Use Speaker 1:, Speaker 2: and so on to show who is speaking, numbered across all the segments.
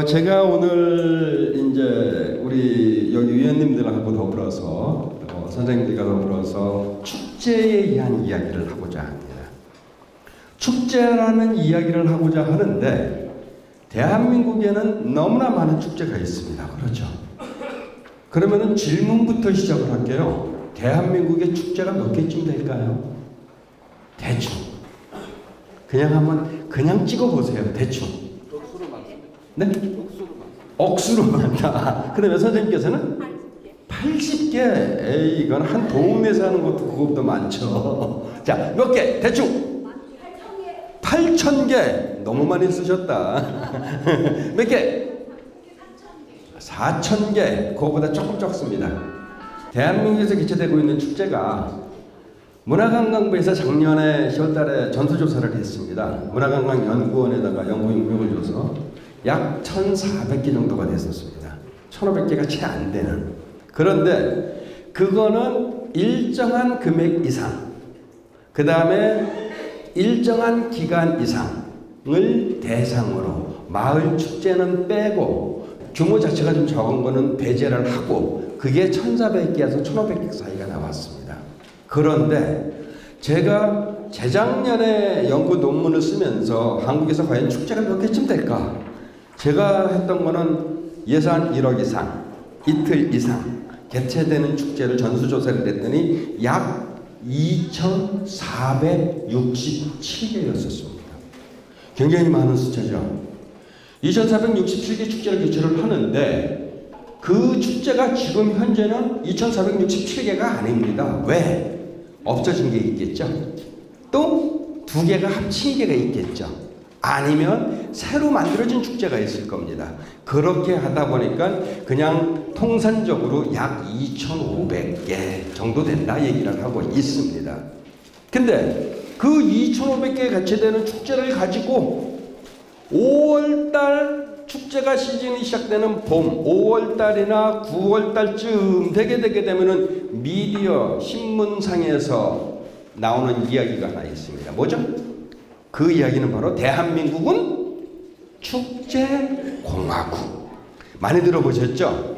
Speaker 1: 제가 오늘 이제 우리 여기 위원님들하고 더불어서 선생님들과 더불어서 축제에 의한 이야기를 하고자 합니다. 축제라는 이야기를 하고자 하는데 대한민국에는 너무나 많은 축제가 있습니다. 그렇죠? 그러면은 질문부터 시작을 할게요. 대한민국의 축제가 몇 개쯤 될까요? 대충. 그냥 찍어보세요. 대충.
Speaker 2: 억수로 많습니다.
Speaker 1: 네? 억수로 많다. 그다음에 선생님께서는 80개. 에이, 이건 한 동네에서 하는 것도 그것도 많죠. 자, 몇 개? 대충. 8,000개. 너무 많이 쓰셨다. 몇 개? 4,000개. 그거보다 조금 적습니다. 대한민국에서 개최되고 있는 축제가 문화관광부에서 작년에 10월달에 전수조사를 했습니다. 문화관광연구원에다가 연구 용역을 줘서 약 1,400개 정도가 됐었습니다. 1,500개가 채 안 되는. 그런데 그거는 일정한 금액 이상, 그 다음에 일정한 기간 이상을 대상으로 마을 축제는 빼고 규모 자체가 좀 적은 거는 배제를 하고 그게 1,400개에서 1,500개 사이가 나왔습니다. 그런데 제가 재작년에 연구 논문을 쓰면서 한국에서 과연 축제가 몇 개쯤 될까? 제가 했던 거는 예산 1억 이상, 이틀 이상 개최되는 축제를 전수조사를 했더니 약 2,467개였었습니다. 굉장히 많은 숫자죠. 2,467개 축제를 개최를 하는데 그 축제가 지금 현재는 2,467개가 아닙니다. 왜? 없어진 게 있겠죠. 또 두 개가 합친 개가 있겠죠. 아니면 새로 만들어진 축제가 있을 겁니다. 그렇게 하다 보니까 그냥 통산적으로 약 2,500개 정도 된다 얘기를 하고 있습니다. 근데 그 2,500개 개최되는 축제를 가지고 5월달 축제가 시즌이 시작되는 봄, 5월달이나 9월달쯤 되게 되면은 미디어, 신문상에서 나오는 이야기가 하나 있습니다. 뭐죠? 그 이야기는 바로 대한민국은 축제공화국. 많이 들어보셨죠?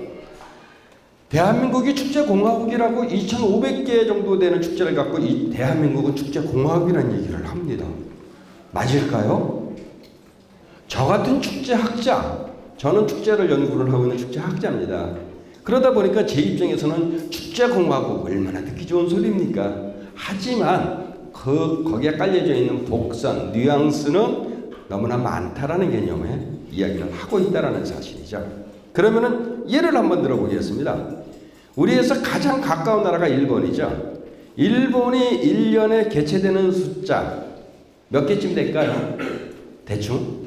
Speaker 1: 대한민국이 축제공화국이라고 2,500개 정도 되는 축제를 갖고 이 대한민국은 축제공화국이라는 얘기를 합니다. 맞을까요? 저 같은 축제학자, 저는 축제를 연구를 하고 있는 축제학자입니다. 그러다 보니까 제 입장에서는 축제공화국 얼마나 듣기 좋은 소리입니까? 하지만 거기에 깔려져 있는 복선, 뉘앙스는 너무나 많다라는 개념의 이야기를 하고 있다는 사실이죠. 그러면은 예를 한번 들어보겠습니다. 우리에서 가장 가까운 나라가 일본이죠. 일본이 1년에 개최되는 숫자 몇 개쯤 될까요? 대충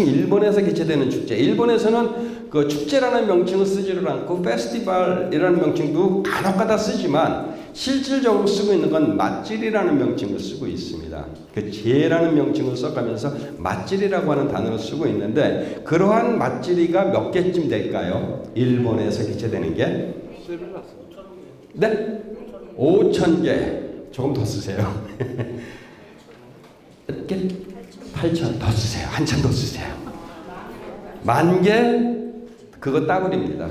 Speaker 1: 일본에서 개최되는 축제. 일본에서는 그 축제라는 명칭을 쓰지를 않고 페스티벌이라는 명칭도 간혹가다 쓰지만 실질적으로 쓰고 있는 건 맛질이라는 명칭을 쓰고 있습니다. 그 제라는 명칭을 써가면서 맛질이라고 하는 단어를 쓰고 있는데 그러한 맛질이가 몇 개쯤 될까요? 일본에서 개최되는 게? 네? 5,000개. 조금 더 쓰세요. 몇 개? 8,000 더 쓰세요. 한참 더 쓰세요. 10,000개? 그거 따블입니다.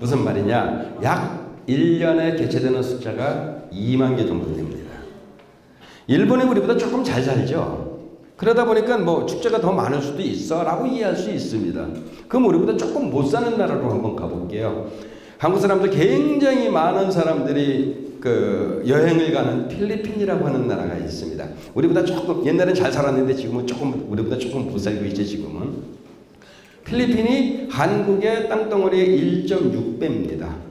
Speaker 1: 무슨 말이냐? 약 1년에 개최되는 숫자가 2만 개 정도 됩니다. 일본이 우리보다 조금 잘 살죠. 그러다 보니까 뭐 축제가 더 많을 수도 있어 라고 이해할 수 있습니다. 그럼 우리보다 조금 못 사는 나라로 한번 가볼게요. 한국 사람들 굉장히 많은 사람들이 그 여행을 가는 필리핀이라고 하는 나라가 있습니다. 우리보다 조금 옛날엔 잘 살았는데 지금은 조금 우리보다 조금 못 살고 있죠. 지금은 필리핀이 한국의 땅덩어리의 1.6배입니다.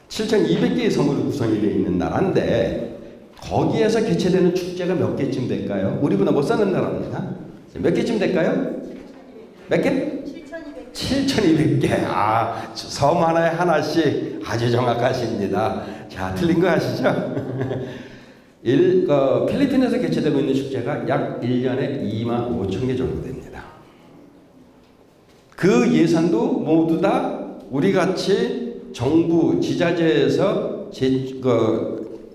Speaker 1: 7,200개의 섬으로 구성이 되어 있는 나라인데 거기에서 개최되는 축제가 몇 개쯤 될까요? 우리보다 못 사는 나라입니다. 몇 개쯤 될까요? 몇 개? 7,200개. 아, 섬 하나에 하나씩 아주 정확하십니다. 자, 틀린 거 아시죠? 필리핀에서 개최되고 있는 축제가 약 1년에 25,000개 정도 됩니다. 그 예산도 모두 다 우리같이 정부, 지자체에서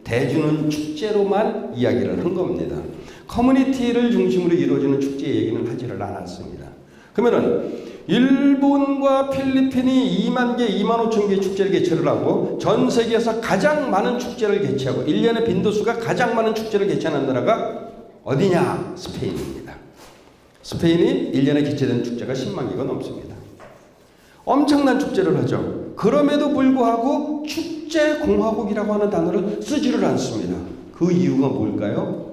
Speaker 1: 대주는 축제로만 이야기를 한 겁니다. 커뮤니티를 중심으로 이루어지는 축제 얘기는 하지를 않았습니다. 그러면은 일본과 필리핀이 2만 개, 2만 5천 개의 축제를 개최를 하고 전 세계에서 가장 많은 축제를 개최하고 1년의 빈도수가 가장 많은 축제를 개최하는 나라가 어디냐? 스페인입니다. 스페인이 1년에 개최되는 축제가 10만 개가 넘습니다. 엄청난 축제를 하죠. 그럼에도 불구하고 축제공화국이라고 하는 단어를 쓰지를 않습니다. 그 이유가 뭘까요?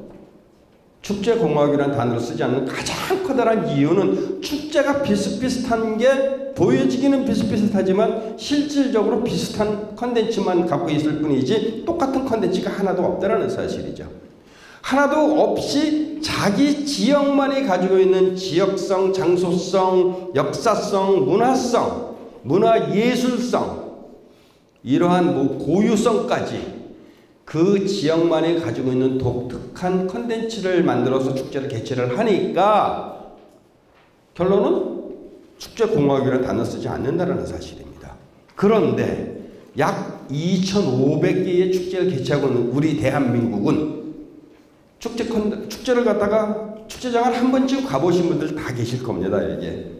Speaker 1: 축제공화국이라는 단어를 쓰지 않는 가장 커다란 이유는 축제가 비슷비슷한 게 보여지기는 비슷비슷하지만 실질적으로 비슷한 컨텐츠만 갖고 있을 뿐이지 똑같은 컨텐츠가 하나도 없다는 사실이죠. 하나도 없이 자기 지역만이 가지고 있는 지역성, 장소성, 역사성, 문화성, 문화예술성 이러한 고유성까지 그 지역만이 가지고 있는 독특한 컨텐츠를 만들어서 축제를 개최를 하니까 결론은 축제공화국이라는 단어 쓰지 않는다는 사실입니다. 그런데 약 2,500개의 축제를 개최하고 있는 우리 대한민국은 축제를 갖다가 축제장을 한 번쯤 가보신 분들 다 계실 겁니다. 이게.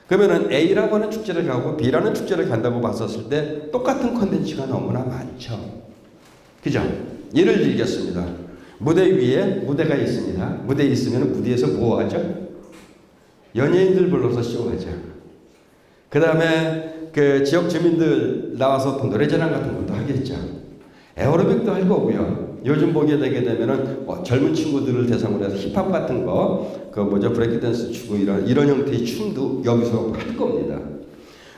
Speaker 1: 그러면은 A라고 하는 축제를 가고 B라는 축제를 간다고 봤었을 때 똑같은 컨텐츠가 너무나 많죠. 그죠? 예를 들겠습니다. 무대 위에 무대가 있습니다. 무대에 있으면 무대에서 뭐 하죠? 연예인들 불러서 쇼하죠. 그 다음에 그 지역 주민들 나와서 또 노래자랑 같은 것도 하겠죠. 에어로빅도 할 거고요. 요즘 보게 되게 되면은 젊은 친구들을 대상으로 해서 힙합 같은 거, 브레이크 댄스 추고 이런 형태의 춤도 여기서 할 겁니다.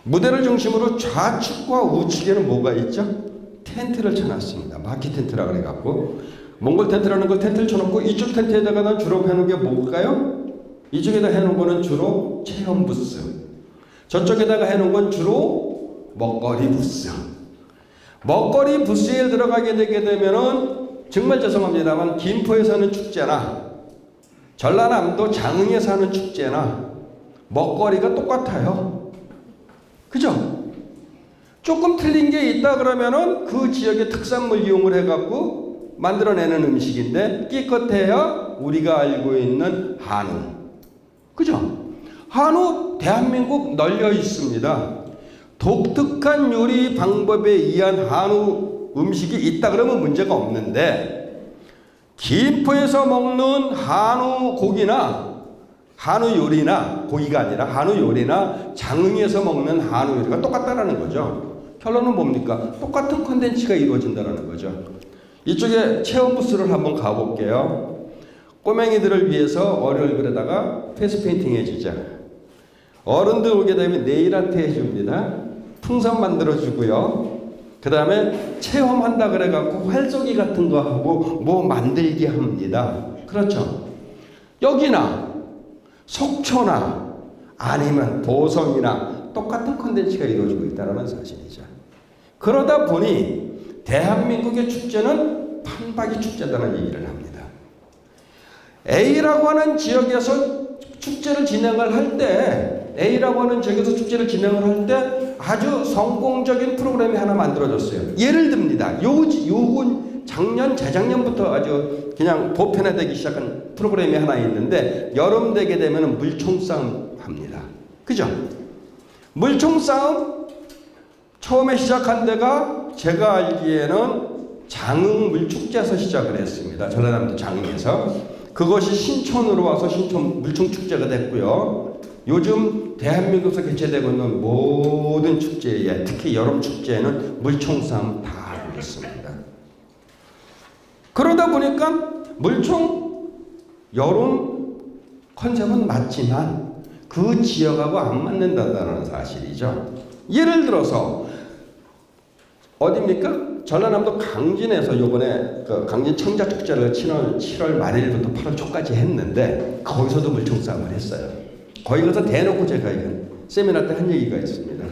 Speaker 1: 무대를 중심으로 좌측과 우측에는 뭐가 있죠? 텐트를 쳐놨습니다. 마키 텐트라 그래갖고 몽골 텐트라는 걸 텐트를 쳐놓고 이쪽 텐트에다가 주로 해놓은 게 뭘까요? 이쪽에다 해놓은 거는 주로 체험 부스, 저쪽에다가 해놓은 건 주로 먹거리 부스. 먹거리 부스에 들어가게 되게 되면은 정말 죄송합니다만 김포에서 하는 축제나 전라남도 장흥에서 하는 축제나 먹거리가 똑같아요. 그죠? 조금 틀린 게 있다 그러면은 그 지역의 특산물 이용을 해갖고 만들어내는 음식인데 끼껏해야 우리가 알고 있는 한우. 그죠? 한우 대한민국 널려 있습니다. 독특한 요리 방법에 의한 한우 음식이 있다 그러면 문제가 없는데 김포에서 먹는 한우 고기나 한우 요리나 고기가 아니라 한우 요리나 장흥에서 먹는 한우 요리가 똑같다라는 거죠. 결론은 뭡니까? 똑같은 컨텐츠가 이루어진다는 거죠. 이쪽에 체험 부스를 한번 가볼게요. 꼬맹이들을 위해서 어린 얼굴에다가 페이스 페인팅 해주자. 어른들 오게 되면 네일 아트 해줍니다. 풍선 만들어주고요. 그 다음에 체험한다 그래갖고 활쏘기 같은 거 하고 뭐 만들기 합니다. 그렇죠? 여기나 속초나 아니면 보성이나 똑같은 컨텐츠가 이루어지고 있다는 사실이죠. 그러다 보니 대한민국의 축제는 판박이 축제다는 얘기를 합니다. A라고 하는 지역에서 축제를 진행을 할 때 A라고 하는 지역에서 축제를 진행을 할 때 아주 성공적인 프로그램이 하나 만들어졌어요. 예를 듭니다. 요건 작년, 재작년부터 아주 그냥 보편화되기 시작한 프로그램이 하나 있는데 여름 되게 되면 물총싸움 합니다. 그죠? 물총싸움 처음에 시작한 데가 제가 알기에는 장흥 물축제에서 시작을 했습니다. 전라남도 장흥에서. 그것이 신촌으로 와서 신촌 물총축제가 됐고요. 요즘 대한민국에서 개최되고 있는 모든 축제에 특히 여름 축제에는 물총싸움 다 하고 있습니다. 그러다 보니까 물총 여름 컨셉은 맞지만 그 지역하고 안 맞는다는 사실이죠. 예를 들어서 어디입니까? 전라남도 강진에서 요번에 그 강진 청자축제를 7월 말일부터 8월 초까지 했는데 거기서도 물총싸움을 했어요. 거기 가서 대놓고 제가 세미나 때 한 얘기가 있습니다.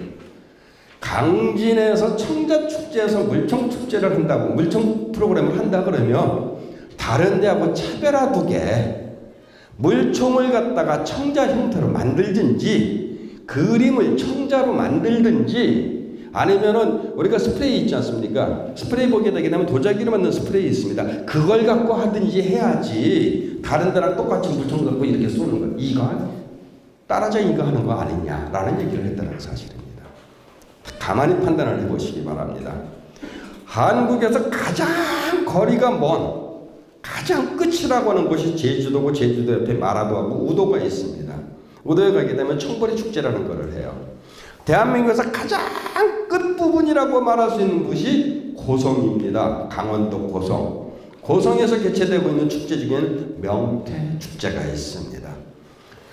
Speaker 1: 강진에서 청자축제에서 물총축제를 한다고 물총 프로그램을 한다 그러면 다른 데하고 차별화두게 물총을 갖다가 청자 형태로 만들든지 그림을 청자로 만들든지 아니면은 우리가 스프레이 있지 않습니까? 스프레이 보게 되게 되면 도자기로 만든 스프레이 있습니다. 그걸 갖고 하든지 해야지 다른 데랑 똑같이 물총 갖고 이렇게 쏘는 거예요. 이거 따라져 인가하는 거 아니냐라는 얘기를 했다는 사실입니다. 가만히 판단을 해보시기 바랍니다. 한국에서 가장 거리가 먼 가장 끝이라고 하는 곳이 제주도고 제주도 옆에 마라도하고 우도가 있습니다. 우도에 가게 되면 청보리 축제라는 것을 해요. 대한민국에서 가장 끝부분이라고 말할 수 있는 곳이 고성입니다. 강원도 고성. 고성에서 개최되고 있는 축제 중에는 명태 축제가 있습니다.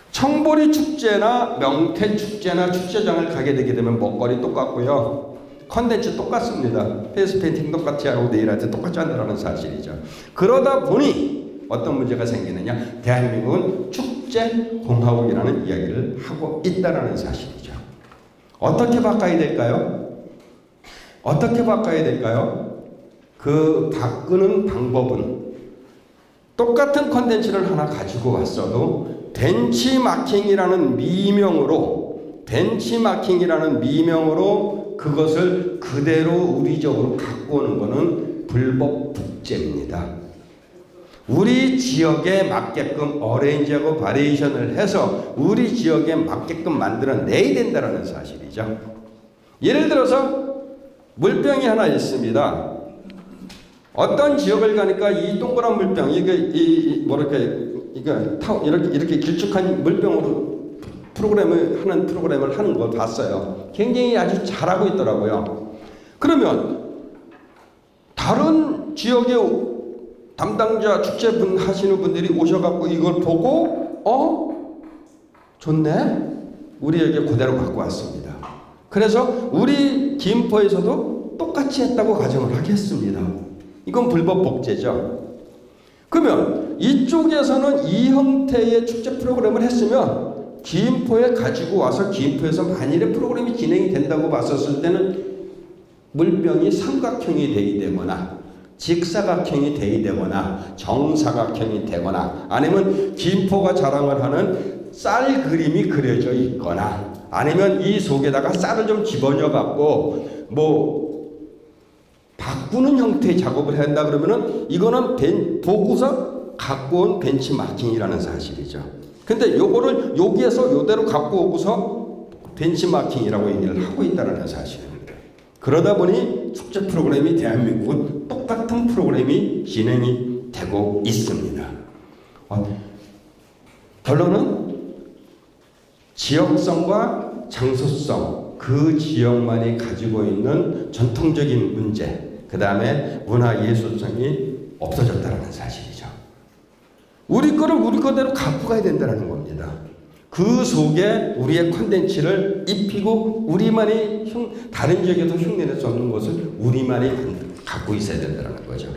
Speaker 1: 청보리 축제나 명태 축제나 축제장을 가게 되게 되면 먹거리 똑같고요. 컨텐츠 똑같습니다. 페이스 페인팅 똑같이 하고 네일 아트 똑같이 한다는 사실이죠. 그러다 보니 어떤 문제가 생기느냐? 대한민국은 축제공화국이라는 이야기를 하고 있다는 사실이죠. 어떻게 바꿔야 될까요? 어떻게 바꿔야 될까요? 그 바꾸는 방법은 똑같은 컨텐츠를 하나 가지고 왔어도 벤치마킹이라는 미명으로 그것을 그대로 우리적으로 갖고 오는 것은 불법 복제입니다. 우리 지역에 맞게끔 어레인지하고 바리에이션을 해서 우리 지역에 맞게끔 만들어내야 된다는 사실이죠. 예를 들어서 물병이 하나 있습니다. 어떤 지역을 가니까 이 동그란 물병, 이렇게 길쭉한 물병으로 프로그램을 하는 걸 봤어요. 굉장히 아주 잘하고 있더라고요. 그러면 다른 지역의 담당자 축제분 하시는 분들이 오셔갖고 이걸 보고 좋네? 우리에게 그대로 갖고 왔습니다. 그래서 우리 김포에서도 똑같이 했다고 가정을 하겠습니다. 이건 불법 복제죠. 그러면 이쪽에서는 이 형태의 축제 프로그램을 했으면 김포에 가지고 와서 김포에서 만일에 프로그램이 진행이 된다고 봤었을 때는 물병이 삼각형이 되게 되거나 직사각형이 되게 되거나 정사각형이 되거나 아니면 김포가 자랑을 하는 쌀 그림이 그려져 있거나 아니면 이 속에다가 쌀을 좀 집어넣어 갖고 바꾸는 형태의 작업을 해야 한다 그러면은 이거는 보고서 갖고 온 벤치마킹이라는 사실이죠. 근데 요거를 여기에서 요대로 갖고 오고서 벤치마킹이라고 얘기를 하고 있다는 사실입니다. 그러다 보니 축제 프로그램이 대한민국은 똑같은 프로그램이 진행이 되고 있습니다. 결론은 지역성과 장소성, 그 지역만이 가지고 있는 전통적인 문제, 그 다음에 문화예술성이 없어졌다는 사실이죠. 우리 거를 우리 거대로 갖고 가야 된다는 겁니다. 그 속에 우리의 콘텐츠를 입히고 우리만이 다른 지역에도 흉내낼 수 없는 것을 우리만이 갖고 있어야 된다는 거죠.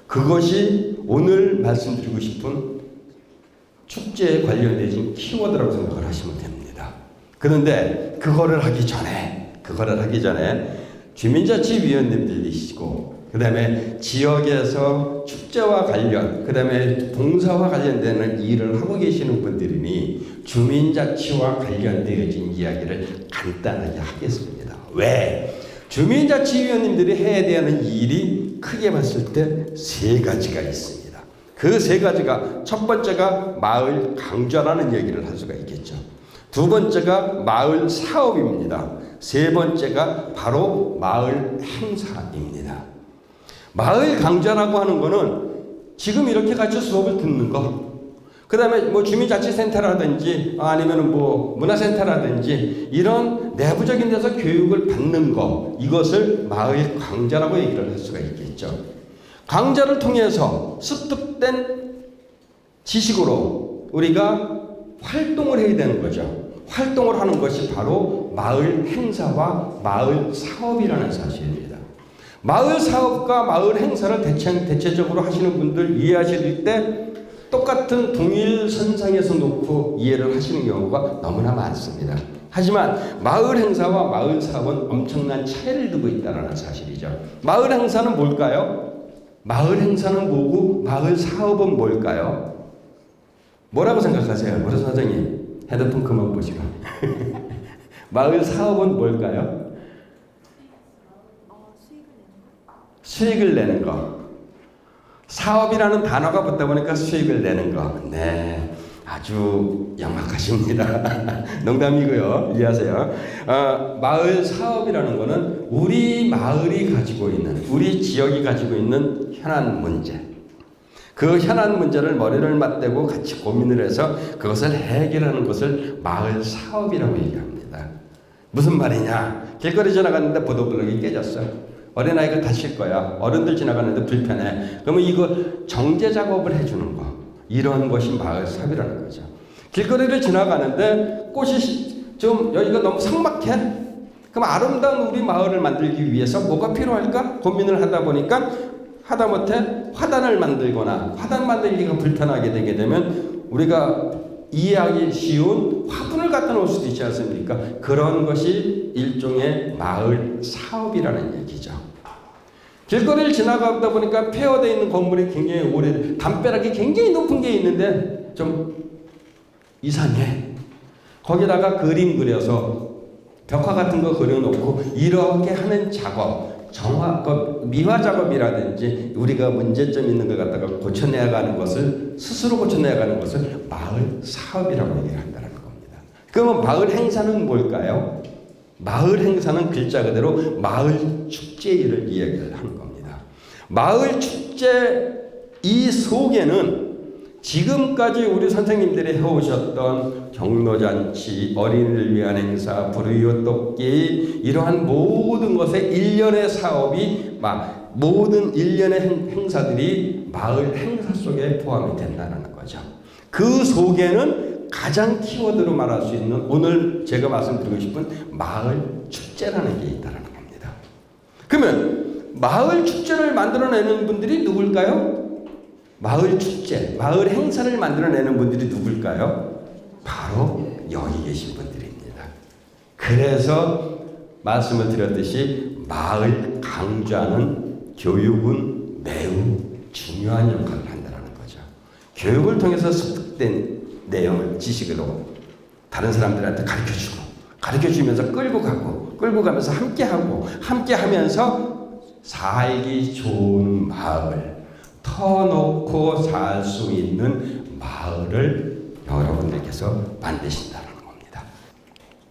Speaker 1: 그것이 오늘 말씀드리고 싶은 축제에 관련된 키워드라고 생각을 하시면 됩니다. 그런데 그거를 하기 전에 주민자치위원님들이시고 그 다음에 지역에서 축제와 관련 그 다음에 봉사와 관련되는 일을 하고 계시는 분들이니 주민자치와 관련되어진 이야기를 간단하게 하겠습니다. 왜? 주민자치위원님들이 해야 되는 일이 크게 봤을 때 세 가지가 있습니다. 그 세 가지가 첫 번째가 마을 강좌라는 얘기를 할 수가 있겠죠. 두 번째가 마을 사업입니다. 세 번째가 바로 마을 행사입니다. 마을 강좌라고 하는 거는 지금 이렇게 같이 수업을 듣는 거, 그 다음에 주민자치센터라든지 아니면 문화센터라든지 이런 내부적인 데서 교육을 받는 거, 이것을 마을 강좌라고 얘기를 할 수가 있겠죠. 강좌를 통해서 습득된 지식으로 우리가 활동을 해야 되는 거죠. 활동을 하는 것이 바로 마을 행사와 마을 사업이라는 사실입니다. 마을 사업과 마을 행사를 대체적으로 하시는 분들 이해하실 때 똑같은 동일선상에서 놓고 이해를 하시는 경우가 너무나 많습니다. 하지만 마을 행사와 마을 사업은 엄청난 차이를 두고 있다는 사실이죠. 마을 행사는 뭘까요? 마을 행사는 뭐고 마을 사업은 뭘까요? 뭐라고 생각하세요? 모르 선생님. 핸드폰 그만 보시고. 마을 사업은 뭘까요? 수익을 내는 거. 사업이라는 단어가 붙다 보니까 수익을 내는 거. 네. 아주 영악하십니다. 농담이고요. 이해하세요. 마을 사업이라는 것은 우리 마을이 가지고 있는, 우리 지역이 가지고 있는 현안 문제, 그 현안 문제를 머리를 맞대고 같이 고민을 해서 그것을 해결하는 것을 마을 사업이라고 얘기합니다. 무슨 말이냐? 길거리 지나갔는데 보도블록이 깨졌어. 어린아이가 다칠 거야. 어른들 지나가는데 불편해. 그러면 이거 정제 작업을 해주는 거. 이런 것이 마을 사업이라는 거죠. 길거리를 지나가는데 꽃이 좀 여기가 너무 삭막해? 그럼 아름다운 우리 마을을 만들기 위해서 뭐가 필요할까? 고민을 하다 보니까 하다못해 화단을 만들거나 화단 만들기가 불편하게 되게 되면 우리가 이해하기 쉬운 화분을 갖다 놓을 수도 있지 않습니까? 그런 것이 일종의 마을 사업이라는 얘기죠. 길거리를 지나가다 보니까 폐허되어 있는 건물이 굉장히 오래, 담벼락이 굉장히 높은 게 있는데 좀 이상해. 거기다가 그림 그려서 벽화 같은 거 그려놓고 이렇게 하는 작업, 미화 작업이라든지 우리가 문제점 있는 걸 갖다가 고쳐내야가는 것을 스스로 고쳐내야가는 것을 마을 사업이라고 얘기를 한다는 겁니다. 그러면 마을 행사는 뭘까요? 마을 행사는 글자 그대로 마을 축제를 이야기를 하는 겁니다. 마을 축제 이 속에는 지금까지 우리 선생님들이 해오셨던 경로잔치, 어린이를 위한 행사, 불우이웃 돕기 이러한 모든 것의 일련의 사업이 모든 일련의 행사들이 마을 행사 속에 포함이 된다는 거죠. 그 속에는 가장 키워드로 말할 수 있는 오늘 제가 말씀드리고 싶은 마을 축제라는 게 있다는 겁니다. 그러면 마을 축제를 만들어내는 분들이 누굴까요? 마을 축제, 마을 행사를 만들어내는 분들이 누굴까요? 바로 여기 계신 분들입니다. 그래서 말씀을 드렸듯이 마을 강좌는 교육은 매우 중요한 역할을 한다는 거죠. 교육을 통해서 습득된 내용을 지식으로 다른 사람들한테 가르쳐주고 가르쳐주면서 끌고 가면서 함께하고 함께하면서 살기 좋은 마을, 터놓고 살 수 있는 마을을 여러분들께서 만드신다는 겁니다.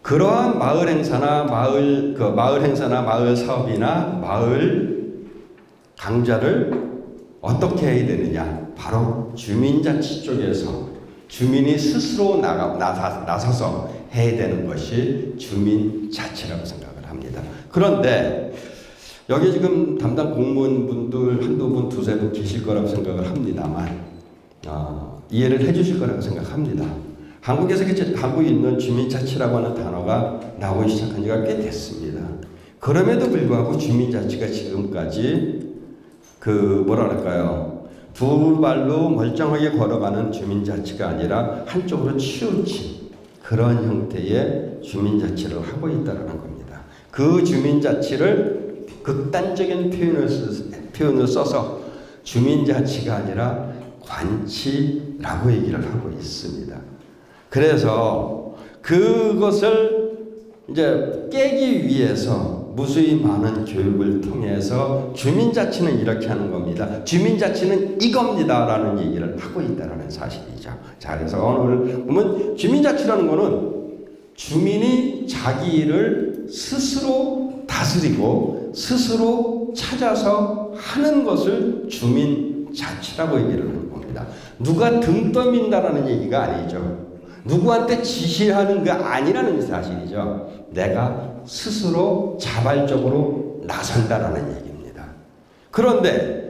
Speaker 1: 그러한 마을 행사나 마을 사업이나 마을 강좌를 어떻게 해야 되느냐? 바로 주민자치 쪽에서 주민이 스스로 나서서 해야 되는 것이 주민자치라고 생각을 합니다. 그런데 여기 지금 담당 공무원분들 한두 분, 두세 분 계실 거라고 생각을 합니다만 이해를 해 주실 거라고 생각합니다. 한국에 있는 주민자치라고 하는 단어가 나오기 시작한 지가 꽤 됐습니다. 그럼에도 불구하고 주민자치가 지금까지 두 발로 멀쩡하게 걸어가는 주민자치가 아니라 한쪽으로 치우친 그런 형태의 주민자치를 하고 있다는 겁니다. 그 주민자치를 극단적인 표현을 써서 주민자치가 아니라 관치라고 얘기를 하고 있습니다. 그래서 그것을 이제 깨기 위해서 무수히 많은 교육을 통해서 주민자치는 이렇게 하는 겁니다. 주민자치는 이겁니다라는 얘기를 하고 있다는 사실이죠. 자, 그래서 오늘 보면 주민자치라는 거는 주민이 자기를 스스로 다스리고 스스로 찾아서 하는 것을 주민자치라고 얘기를 하는 겁니다. 누가 등 떠민다라는 얘기가 아니죠. 누구한테 지시하는 게 아니라는 사실이죠. 내가 스스로 자발적으로 나선다라는 얘기입니다. 그런데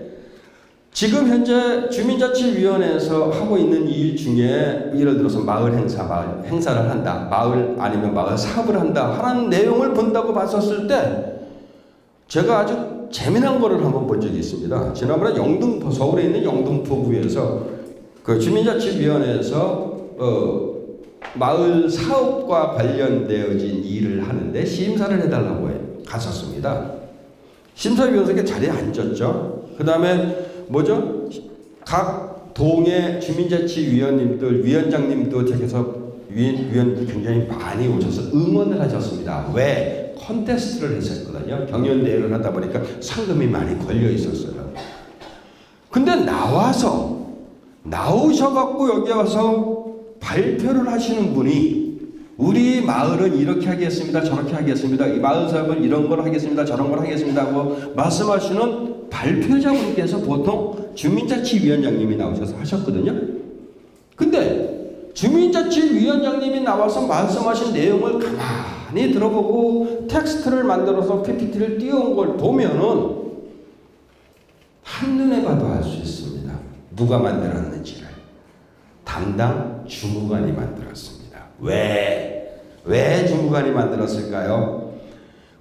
Speaker 1: 지금 현재 주민자치위원회에서 하고 있는 일 중에 예를 들어서 마을 행사를 한다. 아니면 마을 사업을 한다 하는 내용을 본다고 봤었을 때 제가 아주 재미난 거를 한번 본 적이 있습니다. 지난번에 서울에 있는 영등포구에서 그 주민자치위원회에서 마을 사업과 관련되어진 일을 하는데 심사를 해달라고 갔었습니다. 심사위원석에 자리에 앉았죠. 그 다음에 각 동의 주민자치위원님들, 위원장님도 댁에서 위원들이 굉장히 많이 오셔서 응원을 하셨습니다. 왜? 콘테스트를 했었거든요. 경연대회를 하다 보니까 상금이 많이 걸려 있었어요. 근데 나오셔갖고 여기 와서 발표를 하시는 분이 우리 마을은 이렇게 하겠습니다. 저렇게 하겠습니다. 이 마을 사업은 이런 걸 하겠습니다. 저런 걸 하겠습니다 하고 말씀하시는 발표자분께서 보통 주민자치위원장님이 나오셔서 하셨거든요. 근데 주민자치위원장님이 나와서 말씀하신 내용을 가만히 들어보고 텍스트를 만들어서 PPT를 띄워온 걸 보면은 한눈에 봐도 알 수 있습니다. 누가 만들었는지를. 담당 주무관이 만들었습니다. 왜 주무관이 만들었을까요?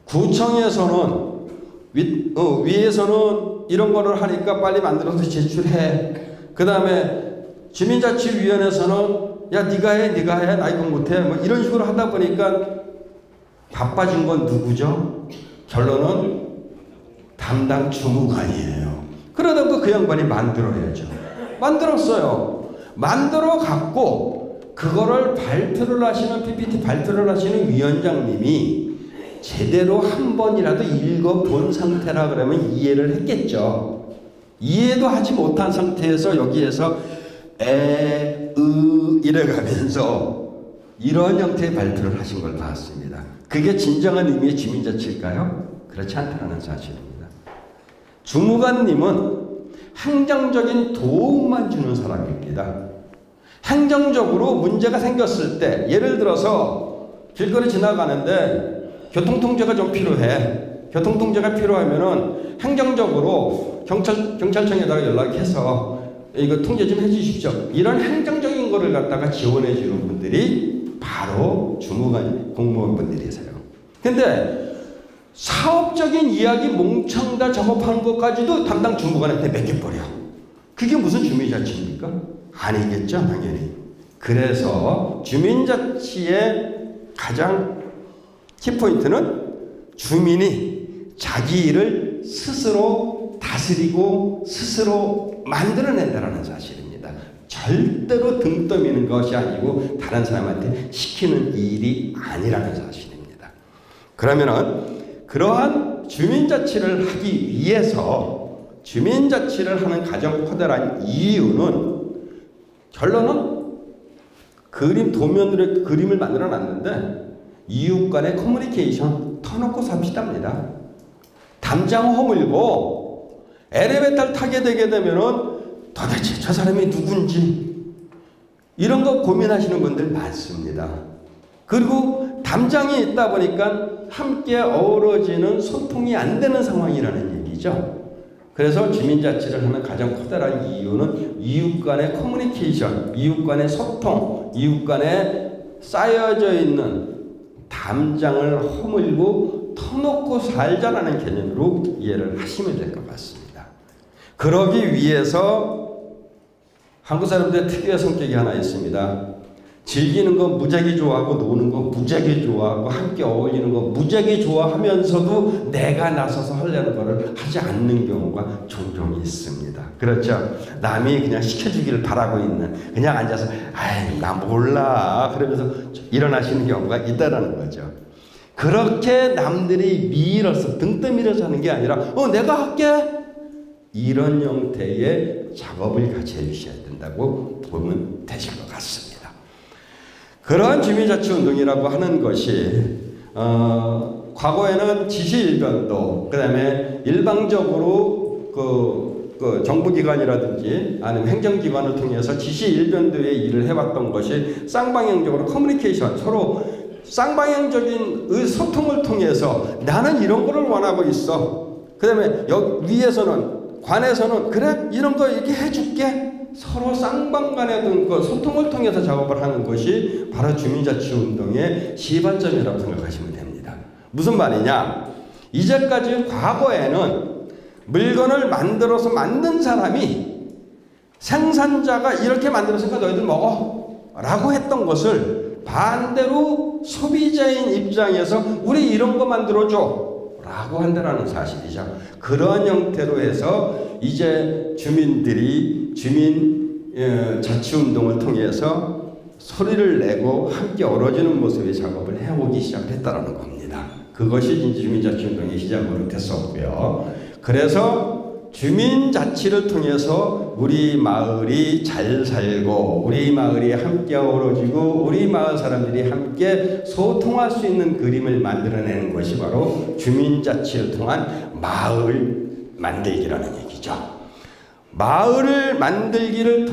Speaker 1: 구청에서는 위에서는 이런 거를 하니까 빨리 만들어서 제출해. 그 다음에 주민자치위원회에서는 야 네가 해 나 이거 못해 뭐 이런 식으로 하다 보니까 바빠진 건 누구죠? 결론은 담당 주무관이에요. 그러다 그 양반이 만들어야죠. 만들었어요. 만들어 갖고 그거를 발표를 하시는 PPT 발표를 하시는 위원장님이 제대로 한 번이라도 읽어본 상태라 그러면 이해를 했겠죠. 이해도 하지 못한 상태에서 여기에서 이래가면서 이런 형태의 발표를 하신 걸 봤습니다. 그게 진정한 의미의 주민자치일까요? 그렇지 않다는 사실입니다. 주무관님은 행정적인 도움만 주는 사람입니다. 행정적으로 문제가 생겼을 때 예를 들어서 길거리 지나가는데 교통통제가 좀 필요해. 교통통제가 필요하면은 행정적으로 경찰청에다가 연락해서 이거 통제 좀 해주십시오. 이런 행정적인 거를 갖다가 지원해 주는 분들이 바로 주무관 공무원분들이세요. 근데 사업적인 이야기 몽창 다 작업하는 것까지도 담당 주무관한테 맡겨버려. 그게 무슨 주민자치입니까? 아니겠죠, 당연히. 그래서 주민자치의 가장 키포인트는 주민이 자기 일을 스스로 다스리고 스스로 만들어낸다는 사실입니다. 절대로 등 떠미는 것이 아니고 다른 사람한테 시키는 일이 아니라는 사실입니다. 그러면은 그러한 주민자치를 하기 위해서 주민자치를 하는 가장 커다란 이유는 결론은 도면으로 그림을 만들어 놨는데 이웃 간의 커뮤니케이션 터놓고 삽시다입니다. 담장 허물고 엘리베이터를 타게 되게 되면은 도대체 저 사람이 누군지 이런 거 고민하시는 분들 많습니다. 그리고 담장이 있다 보니까 함께 어우러지는 소통이 안 되는 상황이라는 얘기죠. 그래서 주민자치를 하는 가장 커다란 이유는 이웃 간의 커뮤니케이션, 이웃 간의 소통, 이웃 간에 쌓여져 있는 담장을 허물고 터놓고 살자라는 개념으로 이해를 하시면 될 것 같습니다. 그러기 위해서 한국 사람들의 특유의 성격이 하나 있습니다. 즐기는 거 무지하게 좋아하고 노는 거 무지하게 좋아하고 함께 어울리는 거 무지하게 좋아하면서도 내가 나서서 하려는 거를 하지 않는 경우가 종종 있습니다. 그렇죠? 남이 그냥 시켜주기를 바라고 있는 그냥 앉아서 아이 나 몰라 그러면서 일어나시는 경우가 있다라는 거죠. 그렇게 남들이 밀어서 등 떠밀어서 하는 게 아니라 내가 할게 이런 형태의 작업을 같이 해주셔야 된다고 보면 되실 것 같습니다. 그러한 주민자치운동이라고 하는 것이 과거에는 지시일변도 그 다음에 일방적으로 그 정부기관이라든지 아니면 행정기관을 통해서 지시일변도의 일을 해왔던 것이 쌍방향적으로 커뮤니케이션 서로 쌍방향적인 소통을 통해서 나는 이런 거를 원하고 있어. 그 다음에 위에서는 관에서는 그래 이런 거 이렇게 해줄게. 서로 쌍방간의 그 소통을 통해서 작업을 하는 것이 바로 주민자치운동의 시발점이라고 생각하시면 됩니다. 무슨 말이냐? 이제까지 과거에는 물건을 만들어서 만든 사람이 생산자가 이렇게 만들었으니까 너희들 먹어 라고 했던 것을 반대로 소비자인 입장에서 우리 이런 거 만들어줘 라고 한다는 사실이죠. 그런 형태로 해서 이제 주민들이 자치운동을 통해서 소리를 내고 함께 어우러지는 모습의 작업을 해오기 시작했다는 겁니다. 그것이 주민자치운동의 시작으로 됐었고요. 그래서 주민자치를 통해서 우리 마을이 잘 살고 우리 마을이 함께 어우러지고 우리 마을 사람들이 함께 소통할 수 있는 그림을 만들어내는 것이 바로 주민자치를 통한 마을 만들기라는 얘기죠. 마을 만들기를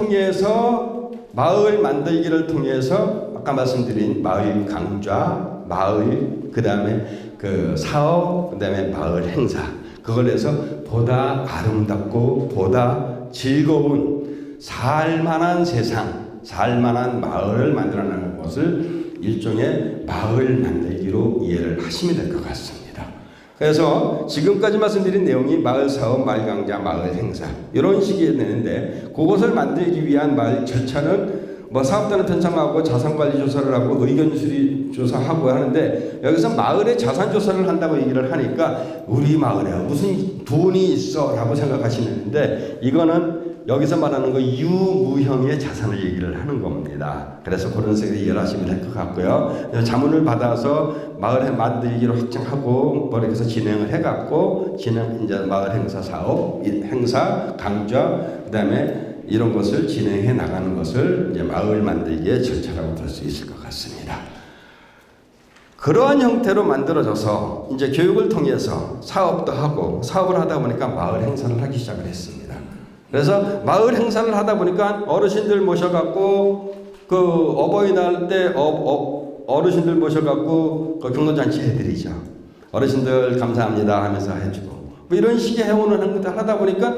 Speaker 1: 통해서 아까 말씀드린 마을 강좌, 마을 그다음에 그 사업, 그다음에 마을 행사, 그걸 해서 보다 아름답고 보다 즐거운 살만한 세상, 살만한 마을을 만들어내는 것을 일종의 마을 만들기로 이해를 하시면 될 것 같습니다. 그래서 지금까지 말씀드린 내용이 마을 사업, 마을 강좌, 마을 행사 이런 식이 되는데, 그것을 만들기 위한 마을 절차는 뭐 사업단을 편성하고 자산관리 조사를 하고 의견수리 조사하고 하는데, 여기서 마을의 자산 조사를 한다고 얘기를 하니까 우리 마을에 무슨 돈이 있어 라고 생각하시는데, 이거는 여기서 말하는 거 유무형의 자산을 얘기를 하는 겁니다. 그래서 그런 식으로 이해를 하시면 될 것 같고요. 자문을 받아서 마을 만들기로 확정하고 뭐 이렇게 해서 진행을 해갖고 이제 마을 행사 사업, 행사, 강좌, 그다음에 이런 것을 진행해 나가는 것을 이제 마을 만들기의 절차라고 볼 수 있을 것 같습니다. 그러한 형태로 만들어져서 이제 교육을 통해서 사업도 하고, 사업을 하다 보니까 마을 행사를 하기 시작을 했습니다. 그래서 마을 행사를 하다 보니까 어르신들 모셔갖고 그 어버이날 때 어르신들 모셔갖고 그 경로잔치 해드리죠. 어르신들 감사합니다 하면서 해주고 뭐 이런 식의 해오는 행사를 하다 보니까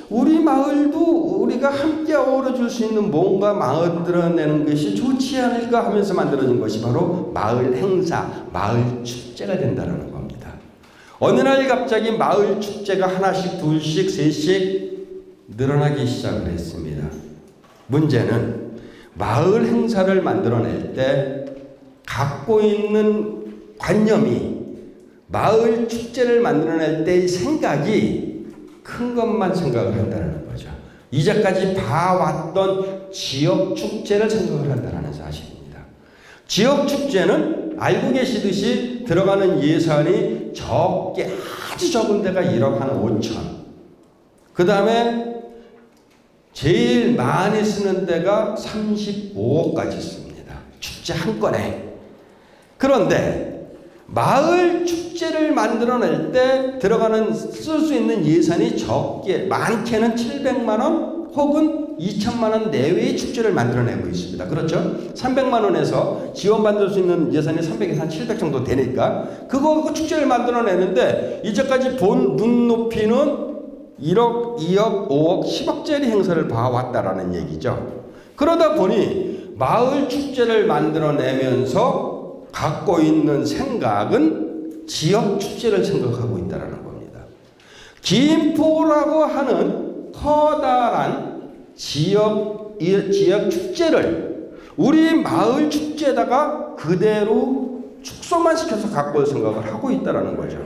Speaker 1: 우리 마을도 우리가 함께 어우러질 수 있는 뭔가 만들어내는 것이 좋지 않을까 하면서 만들어진 것이 바로 마을 행사, 마을 축제가 된다는 겁니다. 어느 날 갑자기 마을 축제가 하나씩, 둘씩, 셋씩 늘어나기 시작을 했습니다. 문제는 마을 행사를 만들어낼 때 갖고 있는 관념이 마을 축제를 만들어낼 때의 생각이 큰 것만 생각을 한다는 거죠. 이제까지 봐왔던 지역 축제를 생각을 한다는 사실입니다. 지역 축제는 알고 계시듯이 들어가는 예산이 적게, 아주 적은 데가 1억 한 5천. 그 다음에 제일 많이 쓰는 데가 35억까지 씁니다. 축제 한 건에. 그런데 마을 축제를 만들어낼 때 들어가는 쓸 수 있는 예산이 적게, 많게는 700만 원 혹은 2천만 원 내외의 축제를 만들어내고 있습니다. 그렇죠? 300만 원에서 지원받을 수 있는 예산이 300에서 한 700 정도 되니까 그거 축제를 만들어내는데, 이제까지 본 눈높이는 1억, 2억, 5억, 10억짜리 행사를 봐왔다라는 얘기죠. 그러다 보니 마을 축제를 만들어내면서 갖고 있는 생각은 지역 축제를 생각하고 있다는 겁니다. 김포라고 하는 커다란 지역 축제를 우리 마을 축제에다가 그대로 축소만 시켜서 갖고 올 생각을 하고 있다는 거죠.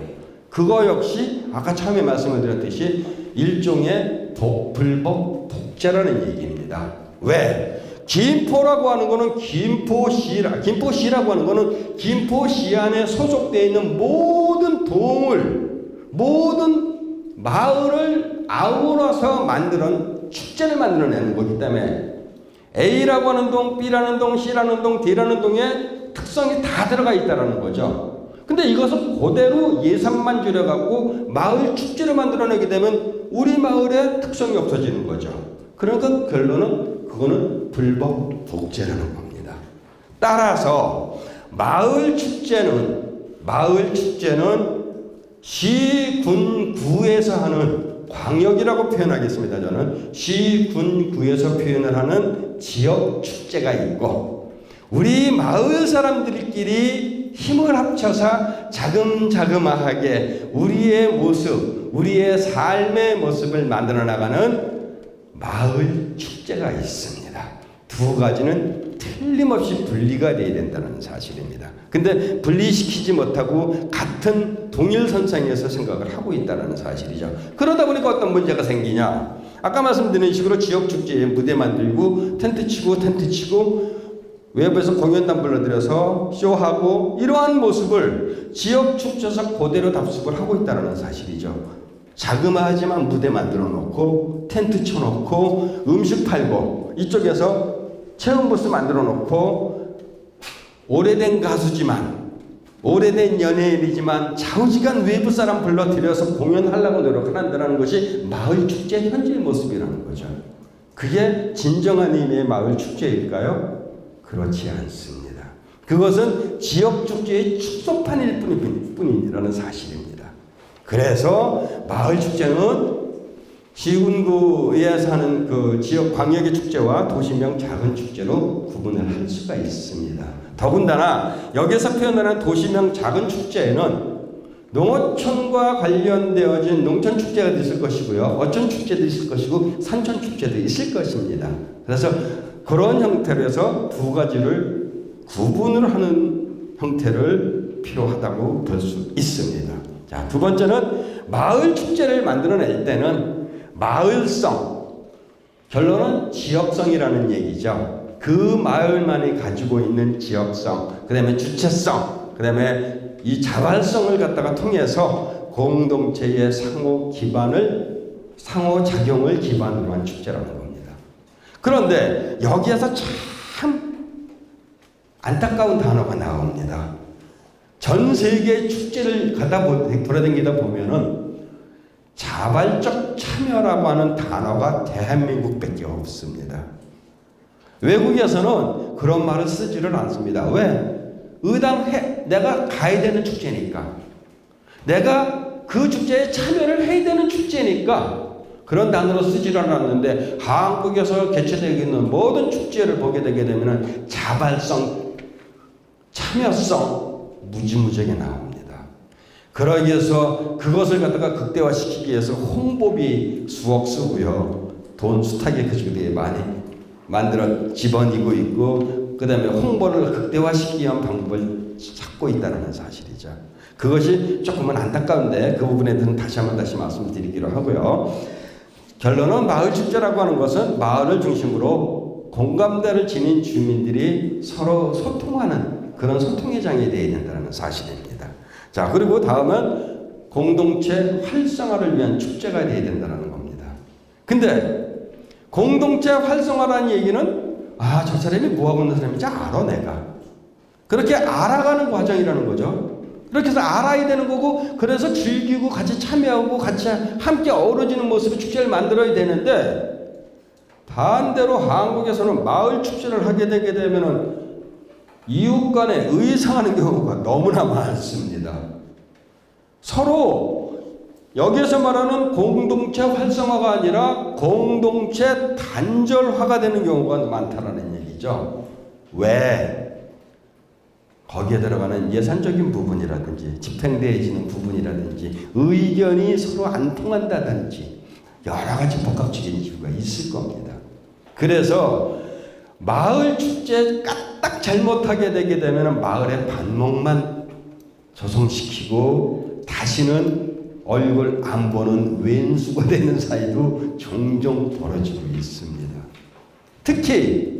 Speaker 1: 그거 역시 아까 처음에 말씀을 드렸듯이 일종의 불법 독재라는 얘기입니다. 왜? 김포라고 하는 거는 김포시라고 하는 거는 김포시 안에 소속되어 있는 모든 동을, 모든 마을을 아우러서 만드는 축제를 만들어내는 거기 때문에 A라고 하는 동, B라는 동, C라는 동, D라는 동에 특성이 다 들어가 있다는 거죠. 근데 이것을 그대로 예산만 줄여갖고 마을 축제를 만들어내게 되면 우리 마을의 특성이 없어지는 거죠. 그러니까 결론은 그거는 불법 독재라는 겁니다. 따라서 마을 축제는 시, 군, 구에서 하는, 광역이라고 표현하겠습니다. 저는 시, 군, 구에서 표현을 하는 지역 축제가 있고, 우리 마을 사람들끼리 힘을 합쳐서 자금자금하게 우리의 모습, 우리의 삶의 모습을 만들어 나가는 마을 축제가 있습니다. 두 가지는 틀림없이 분리가 되어야 된다는 사실입니다. 근데 분리시키지 못하고 같은 동일선상에서 생각을 하고 있다는 사실이죠. 그러다 보니까 어떤 문제가 생기냐? 아까 말씀드린 식으로 지역 축제에 무대 만들고 텐트 치고 외부에서 공연단 불러들여서 쇼하고, 이러한 모습을 지역 축제에서 그대로 답습을 하고 있다는 사실이죠. 자그마하지만 무대 만들어 놓고 텐트 쳐놓고 음식 팔고 이쪽에서 체험부스 만들어 놓고 오래된 가수지만 오래된 연예인이지만 좌우지간 외부 사람 불러들여서 공연하려고 노력한다는 것이 마을 축제 현재의 모습이라는 거죠. 그게 진정한 의미의 마을 축제일까요? 그렇지 않습니다. 그것은 지역 축제의 축소판일 뿐이라는 사실입니다. 그래서 마을 축제는 시군구에 사는 그 지역 광역의 축제와 도시명 작은 축제로 구분을 할 수가 있습니다. 더군다나 여기서 표현하는 도시명 작은 축제에는 농어촌과 관련되어진 농촌 축제가 있을 것이고요. 어촌 축제도 있을 것이고 산촌 축제도 있을 것입니다. 그래서 그런 형태로 해서 두 가지를 구분을 하는 형태를 필요하다고 볼 수 있습니다. 자, 두 번째는 마을 축제를 만들어낼 때는 마을성, 결론은 지역성이라는 얘기죠. 그 마을만이 가지고 있는 지역성, 그 다음에 주체성, 그 다음에 이 자발성을 갖다가 통해서 공동체의 상호작용을 기반으로 한 축제라는 겁니다. 그런데 여기에서 참 안타까운 단어가 나옵니다. 전 세계 축제를 돌아다니다 보면은 자발적 참여라고 하는 단어가 대한민국밖에 없습니다. 외국에서는 그런 말을 쓰지를 않습니다. 왜? 의당해. 내가 가야 되는 축제니까. 내가 그 축제에 참여를 해야 되는 축제니까 그런 단어로 쓰지를 않았는데 한국에서 개최되고 있는 모든 축제를 보게 되게 되면 자발성, 참여성 무지무지하게 나옵니다. 그러기 위해서 그것을 갖다가 극대화시키기 위해서 홍보비 수억 쓰고요. 돈 숱하게 그쪽에 많이 만들어 집어넣고 있고 그 다음에 홍보를 극대화시키기 위한 방법을 찾고 있다는 사실이죠. 그것이 조금은 안타까운데 그 부분에 대해서는 다시 말씀드리기로 하고요. 결론은 마을축제라고 하는 것은 마을을 중심으로 공감대를 지닌 주민들이 서로 소통하는 그런 소통의 장이 되어야 된다는 사실입니다. 자, 그리고 다음은 공동체 활성화를 위한 축제가 되어야 된다는 겁니다. 근데 공동체 활성화라는 얘기는 저 사람이 뭐하고 있는 사람인지 알아 내가. 그렇게 알아가는 과정이라는 거죠. 그렇게 해서 알아야 되는 거고 그래서 즐기고 같이 참여하고 같이 함께 어우러지는 모습의 축제를 만들어야 되는데 반대로 한국에서는 마을 축제를 하게 되게 되면은 이웃 간에 의상하는 경우가 너무나 많습니다. 서로 여기에서 말하는 공동체 활성화가 아니라 공동체 단절화가 되는 경우가 많다라는 얘기죠. 왜? 거기에 들어가는 예산적인 부분이라든지 집행되어지는 부분이라든지 의견이 서로 안 통한다든지 여러 가지 복합적인 이유가 있을 겁니다. 그래서 마을 축제 까딱 잘못하게 되게 되면 마을의 반목만 조성시키고 다시는 얼굴 안 보는 왼수가 되는 사이도 종종 벌어지고 있습니다. 특히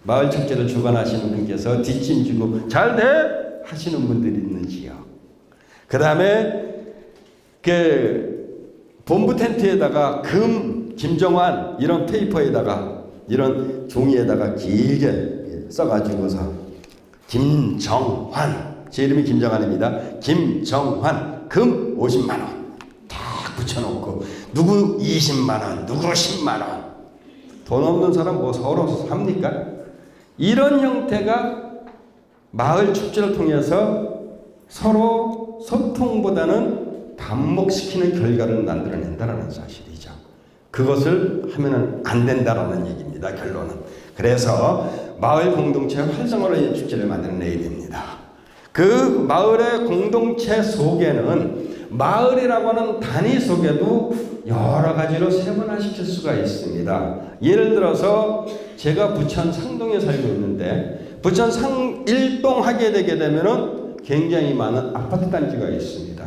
Speaker 1: 마을 축제를 주관하시는 분께서 뒷짐지고 잘돼 하시는 분들이 있는 지역. 그 다음에 그 본부 텐트에다가 김정환 이런 페이퍼에다가 이런 종이에다가 길게 써가지고서 김정환, 제 이름이 김정환입니다. 김정환 금 50만 원 딱 붙여놓고 누구 20만 원, 누구 10만 원. 돈 없는 사람 뭐 서로 삽니까? 이런 형태가 마을 축제를 통해서 서로 소통보다는 반목시키는 결과를 만들어낸다는 사실이죠. 그것을 하면은 안 된다라는 얘기입니다. 결론은. 그래서 마을 공동체 활성화의 축제를 만들어내야 됩니다. 그 마을의 공동체 속에는 마을이라고 하는 단위 속에도 여러 가지로 세분화시킬 수가 있습니다. 예를 들어서 제가 부천 상동에 살고 있는데 부천 상일동 하게 되게 되면은 굉장히 많은 아파트 단지가 있습니다.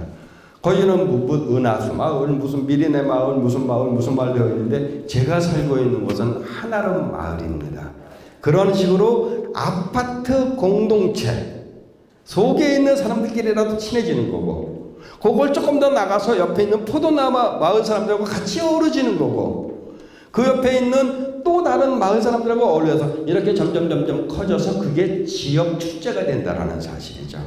Speaker 1: 거기는 은하수 마을, 무슨 미리네 마을, 무슨 마을 되어 있는데 제가 살고 있는 곳은 한아름 마을입니다. 그런 식으로 아파트 공동체 속에 있는 사람들끼리라도 친해지는 거고 그걸 조금 더 나가서 옆에 있는 포도나무 마을 사람들하고 같이 어우러지는 거고, 그 옆에 있는 또 다른 마을 사람들하고 어울려서 이렇게 점점 커져서 그게 지역 축제가 된다라는 사실이죠.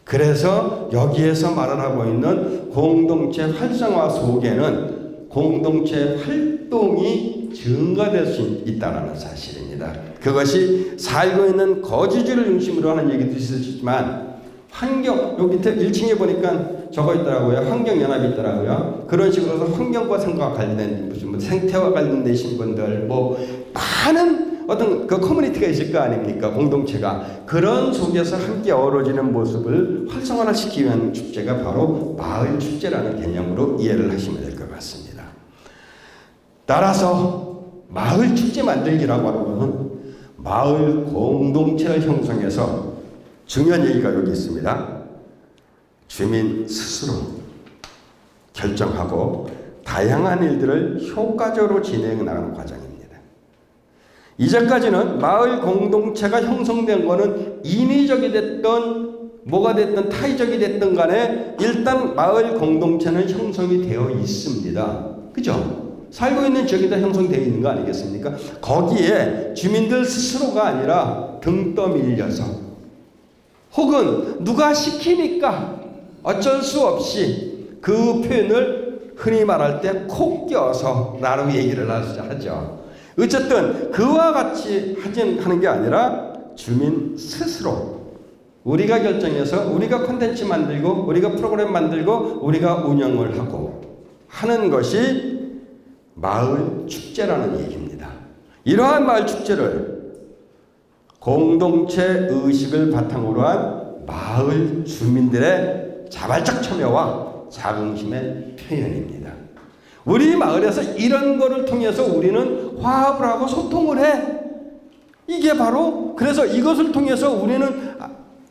Speaker 1: 그래서 여기에서 말을 하고 있는 공동체 활성화 속에는 공동체 활동이 증가될 수 있다는 사실입니다. 그것이 살고 있는 거주지를 중심으로 하는 얘기도 있었지만, 환경, 여기 밑에 1층에 보니까 저거 있더라고요. 환경연합이 있더라고요. 그런 식으로 해서 환경과 생각과 관련된 무슨 생태와 관련되신 분들, 뭐 많은 어떤 그 커뮤니티가 있을 거 아닙니까? 공동체가. 그런 속에서 함께 어우러지는 모습을 활성화시키기 위한 축제가 바로 마을 축제라는 개념으로 이해를 하시면 될 것 같습니다. 따라서 마을 축제 만들기라고 하는 것은 마을 공동체를 형성해서 중요한 얘기가 여기 있습니다. 주민 스스로 결정하고 다양한 일들을 효과적으로 진행해 나가는 과정입니다. 이제까지는 마을 공동체가 형성된 거는 인위적이 됐던 뭐가 됐든 타의적이 됐든 간에 일단 마을 공동체는 형성이 되어 있습니다. 그죠? 살고 있는 지역이 다 형성되어 있는 거 아니겠습니까? 거기에 주민들 스스로가 아니라 등 떠밀려서 혹은 누가 시키니까 어쩔 수 없이 그 표현을 흔히 말할 때 콕 껴서 나로 얘기를 하죠. 어쨌든 그와 같이 하는 게 아니라 주민 스스로 우리가 결정해서 우리가 콘텐츠 만들고 우리가 프로그램 만들고 우리가 운영을 하고 하는 것이 마을 축제라는 얘기입니다. 이러한 마을 축제를 공동체 의식을 바탕으로 한 마을 주민들의 자발적 참여와 자긍심의 표현입니다. 우리 마을에서 이런 거를 통해서 우리는 화합을 하고 소통을 해. 이게 바로 그래서 이것을 통해서 우리는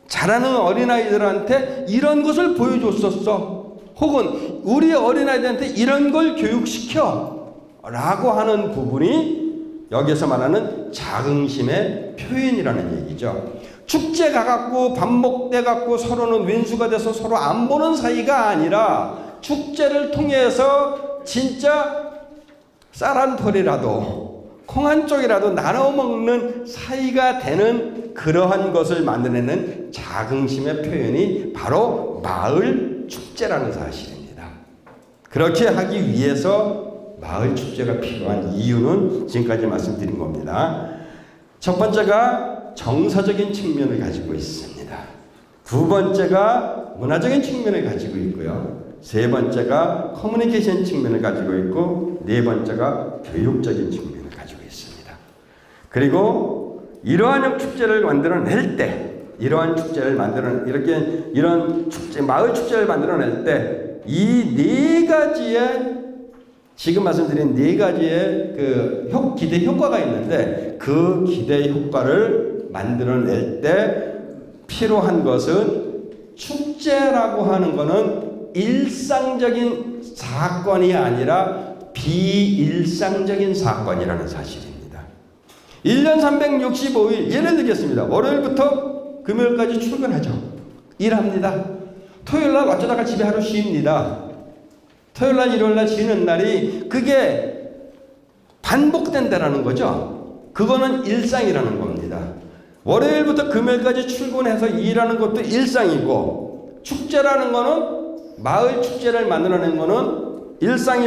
Speaker 1: 자라는 어린아이들한테 이런 것을 보여줬었어. 혹은 우리 어린아이들한테 이런 걸 교육시켜 라고 하는 부분이 여기서 말하는 자긍심의 표현이라는 얘기죠. 축제 가갖고 밥 먹대 갖고 서로는 왼수가 돼서 서로 안 보는 사이가 아니라 축제를 통해서 진짜 쌀 한 톨이라도 콩 한 쪽이라도 나눠 먹는 사이가 되는 그러한 것을 만들어내는 자긍심의 표현이 바로 마을 축제라는 사실입니다. 그렇게 하기 위해서 마을 축제가 필요한 이유는 지금까지 말씀드린 겁니다. 첫 번째가 정서적인 측면을 가지고 있습니다. 두 번째가 문화적인 측면을 가지고 있고요. 세 번째가 커뮤니케이션 측면을 가지고 있고 네 번째가 교육적인 측면을 가지고 있습니다. 그리고 이러한 축제를 만들어낼 때 이러한 축제, 마을 축제를 만들어낼 때 이 네 가지의 지금 말씀드린 네 가지의 그 기대 효과가 있는데 그 기대 효과를 만들어낼 때 필요한 것은 축제라고 하는 것은 일상적인 사건이 아니라 비일상적인 사건이라는 사실입니다. 1년 365일 예를 들겠습니다. 월요일부터 금요일까지 출근하죠. 일합니다. 토요일날 어쩌다가 집에 하루 쉽니다. 토요일날 일요일날 쉬는 날이 그게 반복된다라는 거죠. 그거는 일상이라는 겁니다. 월요일부터 금요일까지 출근해서 일하는 것도 일상이고 축제라는 거는 마을 축제를 만들어낸 거는 일상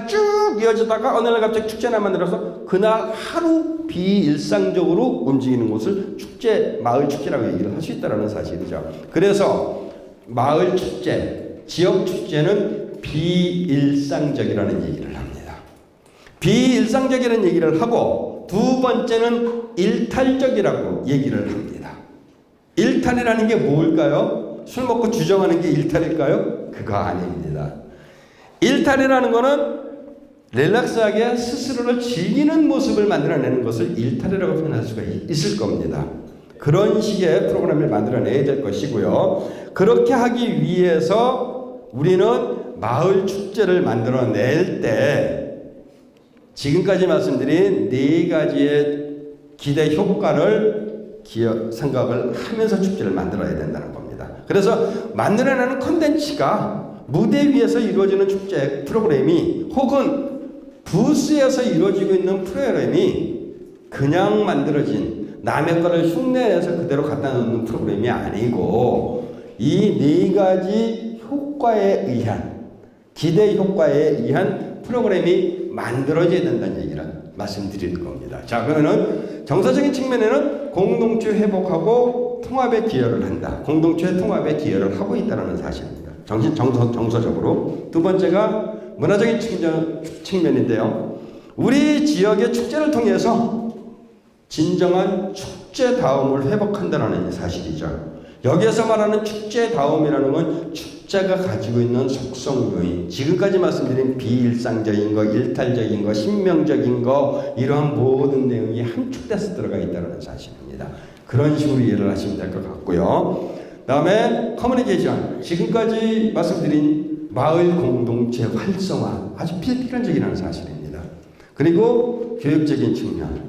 Speaker 1: 쭉 이어지다가 어느 날 갑자기 축제를 만들어서 그날 하루 비일상적으로 움직이는 것을 마을 축제라고 얘기를 할 수 있다는 사실이죠. 그래서 마을 축제, 지역 축제는 비일상적이라는 얘기를 합니다. 비일상적이라는 얘기를 하고 두 번째는 일탈적이라고 얘기를 합니다. 일탈이라는 게 뭘까요? 술 먹고 주정하는 게 일탈일까요? 그거 아닙니다. 일탈이라는 거는 릴렉스하게 스스로를 즐기는 모습을 만들어내는 것을 일탈이라고 표현할 수가 있을 겁니다. 그런 식의 프로그램을 만들어내야 될 것이고요. 그렇게 하기 위해서 우리는 마을 축제를 만들어낼 때 지금까지 말씀드린 네 가지의 기대 효과를 생각을 하면서 축제를 만들어야 된다는 겁니다. 그래서 만들어내는 콘텐츠가 무대 위에서 이루어지는 축제 프로그램이 혹은 부스에서 이루어지고 있는 프로그램이 그냥 만들어진 남의 거를 흉내내서 그대로 갖다 놓는 프로그램이 아니고 이 네 가지 효과에 의한 기대 효과에 의한 프로그램이 만들어져야 된다는 얘기를 말씀드릴 겁니다. 자, 그러면은 정서적인 측면에는 공동체 회복하고 통합에 기여를 한다. 공동체 통합에 기여를 하고 있다는 사실입니다. 정서적으로. 두 번째가 문화적인 측면인데요. 우리 지역의 축제를 통해서 진정한 축제다움을 회복한다는 사실이죠. 여기에서 말하는 축제다움이라는 건 축제가 가지고 있는 속성 요인, 지금까지 말씀드린 비일상적인 거, 일탈적인 거, 신명적인 거, 이러한 모든 내용이 함축돼서 들어가 있다는 사실입니다. 그런 식으로 이해를 하시면 될 것 같고요. 다음에 커뮤니케이션, 지금까지 말씀드린 마을 공동체 활성화, 아주 필연적이라는 사실입니다. 그리고 교육적인 측면,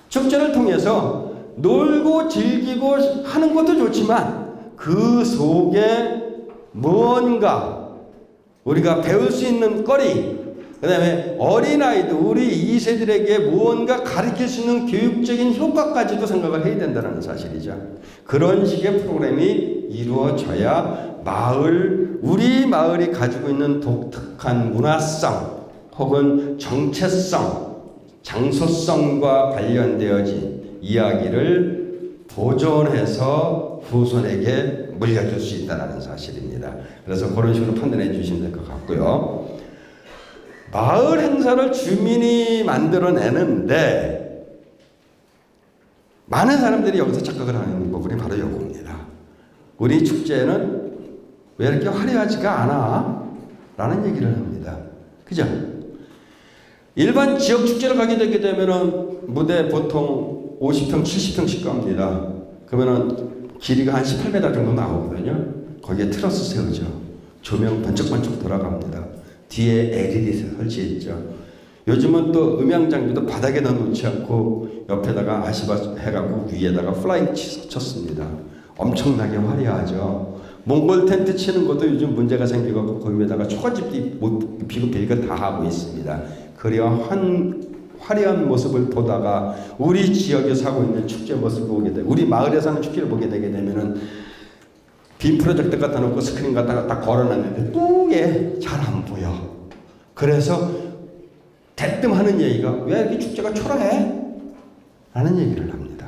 Speaker 1: 축제를 통해서 놀고 즐기고 하는 것도 좋지만 그 속에 무언가 우리가 배울 수 있는 거리, 그 다음에 어린아이들, 우리 2세들에게 무언가 가르칠 수 있는 교육적인 효과까지도 생각을 해야 된다는 사실이죠. 그런 식의 프로그램이 이루어져야 우리 마을이 가지고 있는 독특한 문화성 혹은 정체성, 장소성과 관련되어진 이야기를 보존해서 후손에게 물려줄 수 있다는 사실입니다. 그래서 그런 식으로 판단해 주시면 될 것 같고요. 마을 행사를 주민이 만들어내는데 많은 사람들이 여기서 착각을 하는 부분이 바로 이겁니다. 우리 축제는 왜 이렇게 화려하지가 않아? 라는 얘기를 합니다. 그죠? 일반 지역 축제를 가게 되게 되면은 무대 보통 50평, 70평씩 갑니다. 그러면은 길이가 한 18m 정도 나오거든요. 거기에 트러스 세우죠. 조명 번쩍번쩍 돌아갑니다. 뒤에 LED 설치했죠. 요즘은 또 음향 장비도 바닥에 넣어놓지 않고 옆에다가 아시바 해갖고 위에다가 플라잉 쳤습니다. 엄청나게 화려하죠. 몽골 텐트 치는 것도 요즘 문제가 생겨갖고 거기 위에다가 초가집도 입히고 별거 다 하고 있습니다. 그러한 화려한 모습을 보다가 우리 지역에서 하고 있는 축제 모습을 보게 되고 우리 마을에서 하는 축제를 보게 되게 되면은 빔 프로젝터 갖다 놓고 스크린 갖다가 딱 걸어놨는데 뚱에 잘 안 보여. 그래서 대뜸 하는 얘기가 왜 이렇게 축제가 초라해? 라는 얘기를 합니다.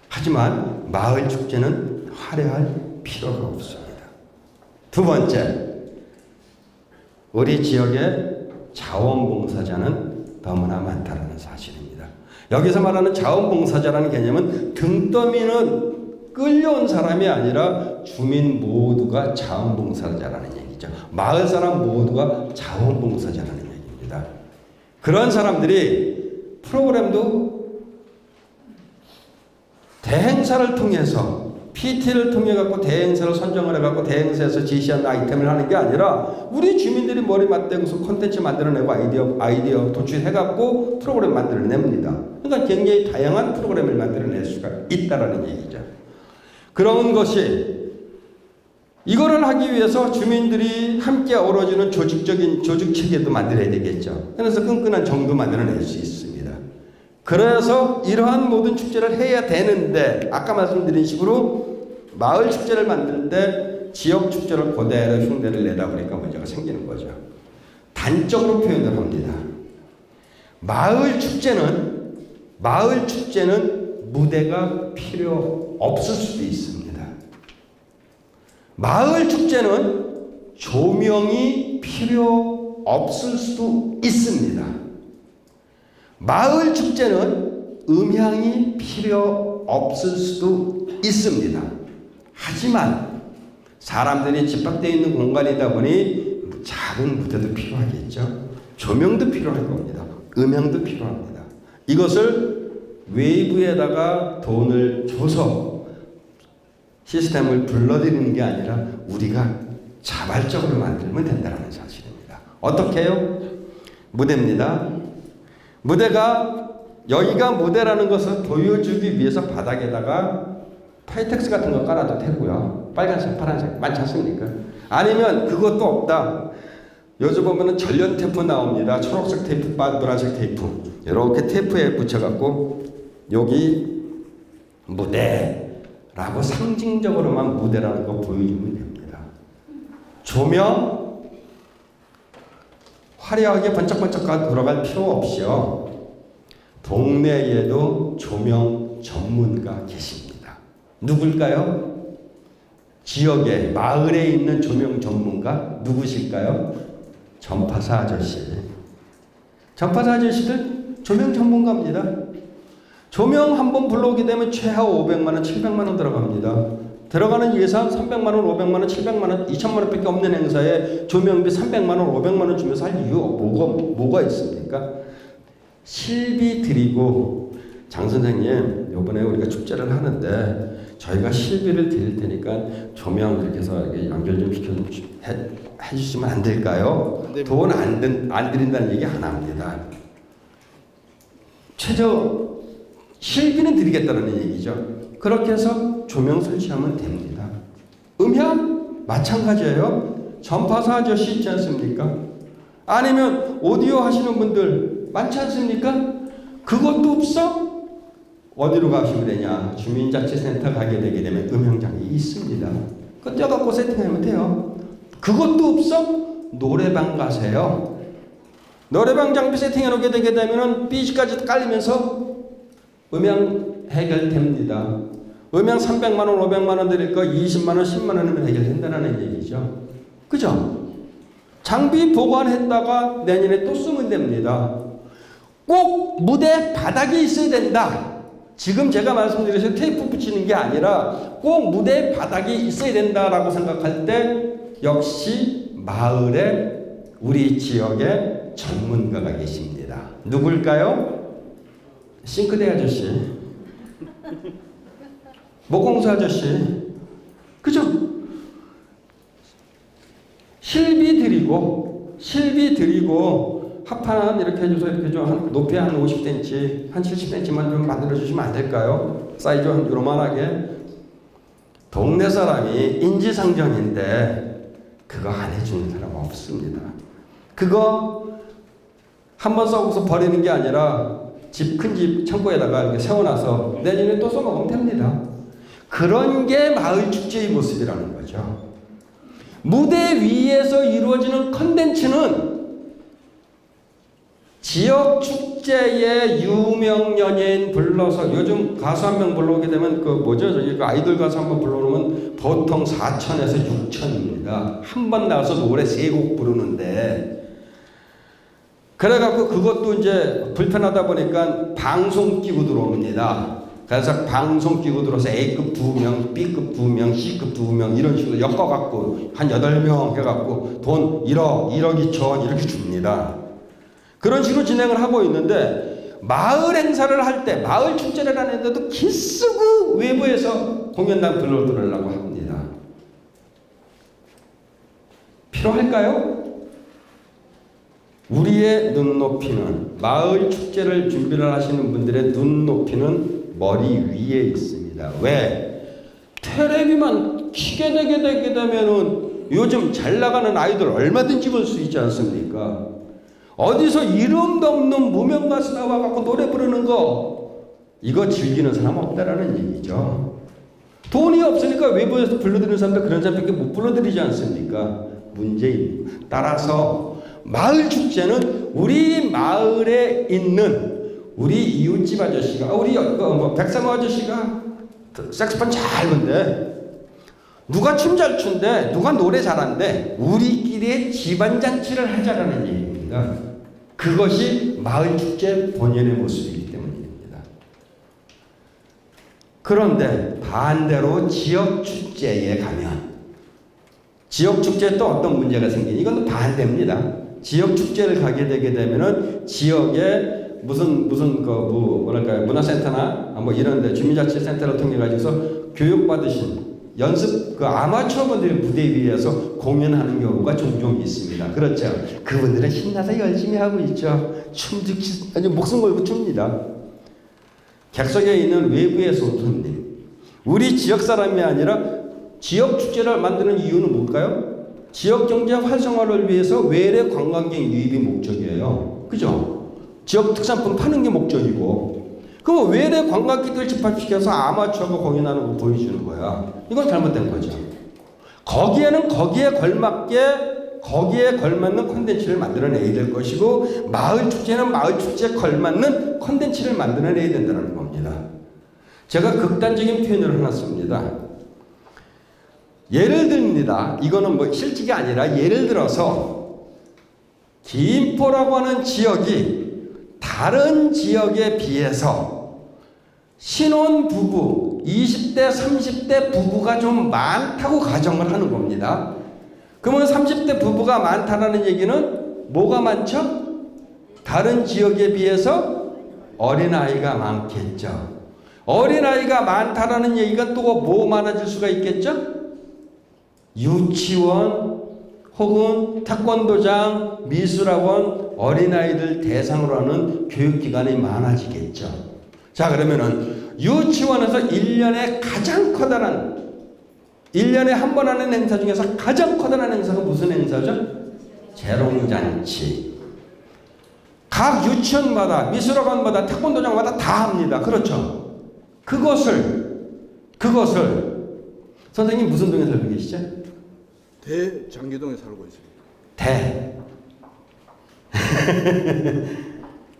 Speaker 1: 하지만 마을 축제는 화려할 필요가 없습니다. 두 번째, 우리 지역의 자원봉사자는 너무나 많다는 사실입니다. 여기서 말하는 자원봉사자라는 개념은 등 떠미는 끌려온 사람이 아니라 주민 모두가 자원봉사자라는 얘기죠. 마을 사람 모두가 자원봉사자라는 얘기입니다. 그런 사람들이 프로그램도 대행사를 통해서 PT를 통해 갖고 대행사를 선정을 해갖고 대행사에서 지시한 아이템을 하는 게 아니라 우리 주민들이 머리 맞대고서 콘텐츠 만들어내고 아이디어 도출해갖고 프로그램 만들어냅니다. 그러니까 굉장히 다양한 프로그램을 만들어낼 수가 있다라는 얘기죠. 그런 것이 이거를 하기 위해서 주민들이 함께 어우러지는 조직 체계도 만들어야 되겠죠. 그래서 끈끈한 정도 만들어낼 수 있습니다. 그래서 이러한 모든 축제를 해야 되는데 아까 말씀드린 식으로 마을 축제를 만들 때 지역 축제를 그대로 흉내를 내다 보니까 문제가 생기는 거죠. 단적으로 표현을 합니다. 마을 축제는 무대가 필요 없을 수도 있습니다. 마을 축제는 조명이 필요 없을 수도 있습니다. 마을 축제는 음향이 필요 없을 수도 있습니다. 하지만 사람들이 집합되어 있는 공간이다 보니 작은 무대도 필요하겠죠. 조명도 필요할 겁니다. 음향도 필요합니다. 이것을 외부에다가 돈을 줘서 시스템을 불러들이는 게 아니라 우리가 자발적으로 만들면 된다는 사실입니다. 어떻게 해요? 무대입니다. 무대가 여기가 무대라는 것을 보여주기 위해서 바닥에다가 타이텍스 같은 거 깔아도 되고요. 빨간색, 파란색 많지 않습니까? 아니면 그것도 없다. 요즘 보면은 전련 테이프 나옵니다. 초록색 테이프, 노란색 테이프. 이렇게 테이프에 붙여갖고 여기 무대라고 상징적으로만 무대라는 거 보여주면 됩니다. 조명 화려하게 번쩍번쩍 돌아갈 필요 없이요. 동네에도 조명 전문가 계십니다. 누굴까요? 지역에 마을에 있는 조명 전문가 누구실까요? 전파사 아저씨. 전파사 아저씨들 조명 전문가입니다. 조명 한번 불러오게 되면 최하 500만 원, 700만 원 들어갑니다. 들어가는 예산 300만 원, 500만 원, 700만 원, 2천만 원밖에 없는 행사에 조명비 300만 원, 500만 원 주면서 할 이유가 뭐가 있습니까? 실비 드리고 장 선생님 이번에 우리가 축제를 하는데 저희가 실비를 드릴 테니까 조명 이렇게 해서 연결 좀 해주시면 안 될까요? 네. 돈 안 드린다는 얘기 안 합니다. 최저 실비는 드리겠다는 얘기죠. 그렇게 해서 조명 설치하면 됩니다. 음향 마찬가지예요. 전파사 아저씨 있지 않습니까? 아니면 오디오 하시는 분들 많지 않습니까? 그것도 없어? 어디로 가시면 되냐? 주민자치센터 가게 되게 되면 음향장이 있습니다. 그거 떼어갖고 세팅하면 돼요. 그것도 없어? 노래방 가세요. 노래방 장비 세팅해 놓게 되게 되면 삐지까지 깔리면서 음향 해결됩니다. 음향 300만 원, 500만 원 드릴 거 20만 원, 10만 원이면 해결된다는 얘기죠. 그죠? 장비 보관했다가 내년에 또 쓰면 됩니다. 꼭 무대 바닥에 있어야 된다. 지금 제가 말씀드린 테이프 붙이는 게 아니라 꼭 무대 바닥에 있어야 된다라고 생각할 때 역시 마을에 우리 지역에 전문가가 계십니다. 누굴까요? 싱크대 아저씨, 목공사 아저씨, 그죠? 실비 드리고 합판 이렇게 해줘서 이렇게 좀 높이 한 50cm, 한 70cm만 좀 만들어 주시면 안 될까요? 사이즈 한 요만하게. 동네 사람이 인지상정인데 그거 안 해주는 사람 없습니다. 그거 한번 써고서 버리는 게 아니라 큰 집 창고에다가 이렇게 세워놔서 내년에 또 써먹으면 됩니다. 그런 게 마을 축제의 모습이라는 거죠. 무대 위에서 이루어지는 컨텐츠는 지역 축제에 유명 연예인 불러서 요즘 가수 한 명 불러오게 되면 저기 아이돌 가수 한 번 불러오면 보통 4천에서 6천입니다. 한 번 나와서 노래 3곡 부르는데 그래갖고 그것도 이제 불편하다 보니까 방송 끼고 들어옵니다. 그래서 방송 끼고 들어서 A급 2명, B급 2명, C급 2명 이런 식으로 엮어갖고 한 8명 해갖고 돈 1억, 1억 2천 이렇게 줍니다. 그런 식으로 진행을 하고 있는데 마을 행사를 할 때 마을 축제를 하는데도 기쓰고 외부에서 공연단 불러들으려고 합니다. 필요할까요? 우리의 눈높이는 마을 축제를 준비를 하시는 분들의 눈높이는 머리 위에 있습니다. 왜? 텔레비만 키게 되게 되면은 요즘 잘 나가는 아이돌 얼마든지 볼 수 있지 않습니까? 어디서 이름도 없는 무명 가수 나와갖고 노래 부르는 거 이거 즐기는 사람 없다라는 얘기죠. 돈이 없으니까 외부에서 불러드리는 사람들 그런 사람밖에 못 불러드리지 않습니까? 문제입니다. 따라서 마을 축제는 우리 마을에 있는 우리 이웃집 아저씨가 우리 백삼호 아저씨가 색소폰 잘 부는데 누가 춤 잘 추는데 누가 노래 잘하는데 우리끼리의 집안잔치를 하자라는 얘기입니다. 그것이 마을 축제 본연의 모습이기 때문입니다. 그런데 반대로 지역 축제에 가면 지역 축제에 또 어떤 문제가 생기니 이건 반대입니다. 지역 축제를 가게 되게 되면은 지역에 무슨 뭐랄까요 문화센터나 뭐 이런데 주민자치센터를 통해 가지고서 교육받으신 연습 아마추어 분들이 무대 위에서 공연하는 경우가 종종 있습니다. 그렇죠? 그분들은 신나서 열심히 하고 있죠. 춤도 아주 목숨 걸고 춥니다. 객석에 있는 외부의 손님, 우리 지역 사람이 아니라 지역 축제를 만드는 이유는 뭘까요? 지역 경제 활성화를 위해서 외래 관광객 유입이 목적이에요. 그죠? 지역 특산품 파는 게 목적이고. 그럼 외래 관광객들 집합시켜서 아마추어가 공연하는 거 보여주는 거야. 이건 잘못된 거죠. 거기에는 거기에 걸맞는 콘텐츠를 만들어내야 될 것이고, 마을 축제는 마을 축제에 걸맞는 콘텐츠를 만들어내야 된다는 겁니다. 제가 극단적인 표현을 하나 씁니다. 예를 듭니다. 이거는 뭐 실직이 아니라 예를 들어서 김포라고 하는 지역이 다른 지역에 비해서 신혼부부 20대 30대 부부가 좀 많다고 가정을 하는 겁니다. 그러면 30대 부부가 많다는 얘기는 뭐가 많죠? 다른 지역에 비해서 어린아이가 많겠죠. 어린아이가 많다는 얘기가 또 뭐 많아질 수가 있겠죠? 유치원 혹은 태권도장, 미술학원, 어린아이들 대상으로 하는 교육기관이 많아지겠죠. 자, 그러면은 유치원에서 1년에 가장 커다란 1년에 한 번 하는 행사 중에서 가장 커다란 행사가 무슨 행사죠? 재롱잔치. 각 유치원마다, 미술학원마다, 태권도장마다 다 합니다. 그렇죠? 그것을 선생님 무슨 동에 살고 계시죠?
Speaker 2: 대장계동에 살고 있습니다.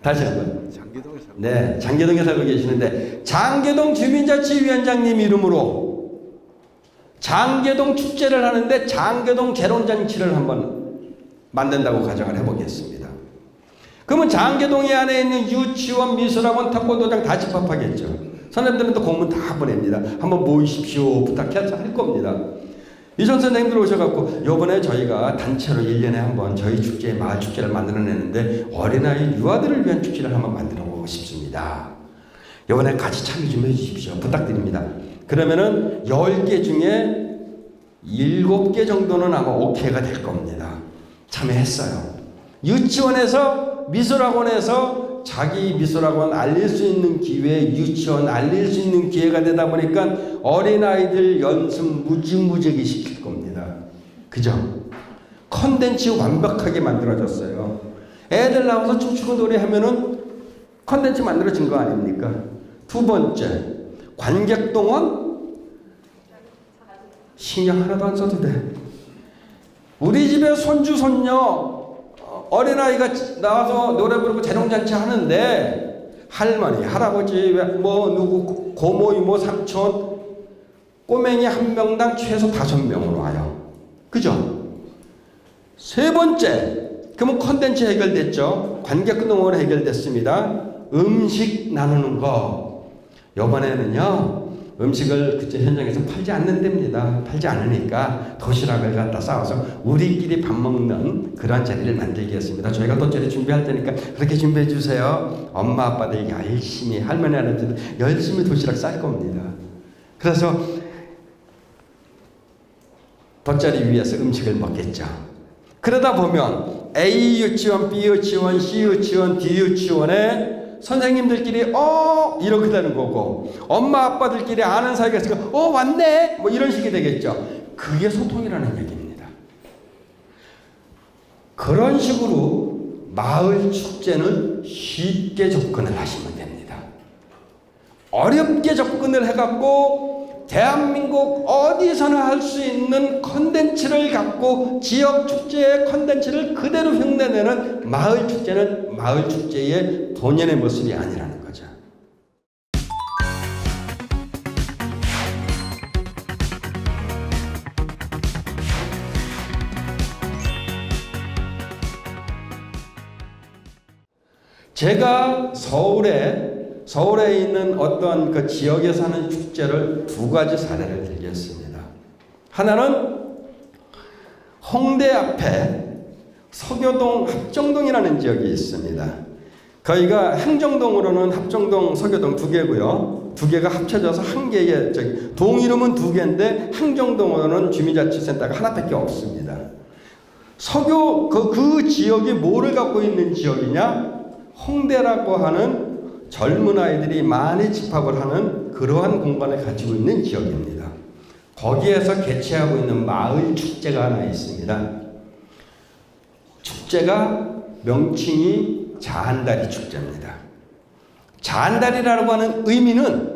Speaker 1: 다시 한번.
Speaker 2: 장계동에 살고.
Speaker 1: 네, 장계동에 살고 계시는데 장계동 주민자치위원장님 이름으로 장계동 축제를 하는데 장계동 재롱잔치를 한번 만든다고 가정을 해보겠습니다. 그러면 장계동에 안에 있는 유치원, 미술학원, 태권도장 다 집합하겠죠. 선생님들은 또 공문 다 보냅니다. 한번 모이십시오 부탁해서 할 겁니다. 이전 선생님들 오셔갖고 요번에 저희가 단체로 1년에 한번 저희 축제, 마을 축제를 만들어내는데 어린아이 유아들을 위한 축제를 한번 만들어보고 싶습니다. 요번에 같이 참여 좀 해주십시오. 부탁드립니다. 그러면은 10개 중에 7개 정도는 아마 오케이가 될 겁니다. 참여했어요. 유치원에서, 미술학원에서 자기 미술학원 알릴 수 있는 기회, 유치원 알릴 수 있는 기회가 되다 보니까 어린아이들 연습 무지무지하게 시킬 겁니다. 그죠? 컨텐츠 완벽하게 만들어졌어요. 애들 나와서 춤추고 노래하면은 컨텐츠 만들어진 거 아닙니까? 두 번째, 관객동원 신경 하나도 안 써도 돼. 우리 집에 손주 손녀 어린아이가 나와서 노래 부르고 재롱잔치 하는데 할머니, 할아버지, 뭐 누구 고모, 이모, 삼촌 꼬맹이 한 명당 최소 5명으로 와요. 그죠? 세 번째, 그러면 콘텐츠 해결됐죠. 관객동원 해결됐습니다. 음식 나누는 거. 이번에는요 음식을 그쪽 현장에서 팔지 않는답니다. 팔지 않으니까 도시락을 갖다 싸워서 우리끼리 밥 먹는 그런 자리를 만들겠습니다. 저희가 돗자리 준비할 테니까 그렇게 준비해 주세요. 엄마 아빠들 열심히, 할머니 할아버지들 열심히 도시락 쌀 겁니다. 그래서 돗자리 위에서 음식을 먹겠죠. 그러다 보면 A 유치원, B 유치원, C 유치원, D 유치원에 선생님들끼리 이렇게 되는 거고, 엄마 아빠들끼리 아는 사이가 있으니까 왔네 뭐 이런 식이 되겠죠. 그게 소통이라는 얘기입니다. 그런 식으로 마을 축제는 쉽게 접근을 하시면 됩니다. 어렵게 접근을 해갖고 대한민국 어디서나 할 수 있는 컨텐츠를 갖고 지역 축제의 컨텐츠를 그대로 흉내내는 마을 축제는 마을 축제의 본연의 모습이 아니라는 거죠. 제가 서울에 있는 어떤 그 지역에 사는 축제를 두 가지 사례를 들겠습니다. 하나는 홍대 앞에 서교동, 합정동이라는 지역이 있습니다. 거기가 행정동으로는 합정동, 서교동 두 개고요. 두 개가 합쳐져서 한 개의 동 이름은 두 개인데 행정동으로는 주민자치센터가 하나밖에 없습니다. 그 지역이 뭐를 갖고 있는 지역이냐? 홍대라고 하는 젊은 아이들이 많이 집합을 하는 그러한 공간을 가지고 있는 지역입니다. 거기에서 개최하고 있는 마을 축제가 하나 있습니다. 축제가 명칭이 자한다리 축제입니다. 자한다리라고 하는 의미는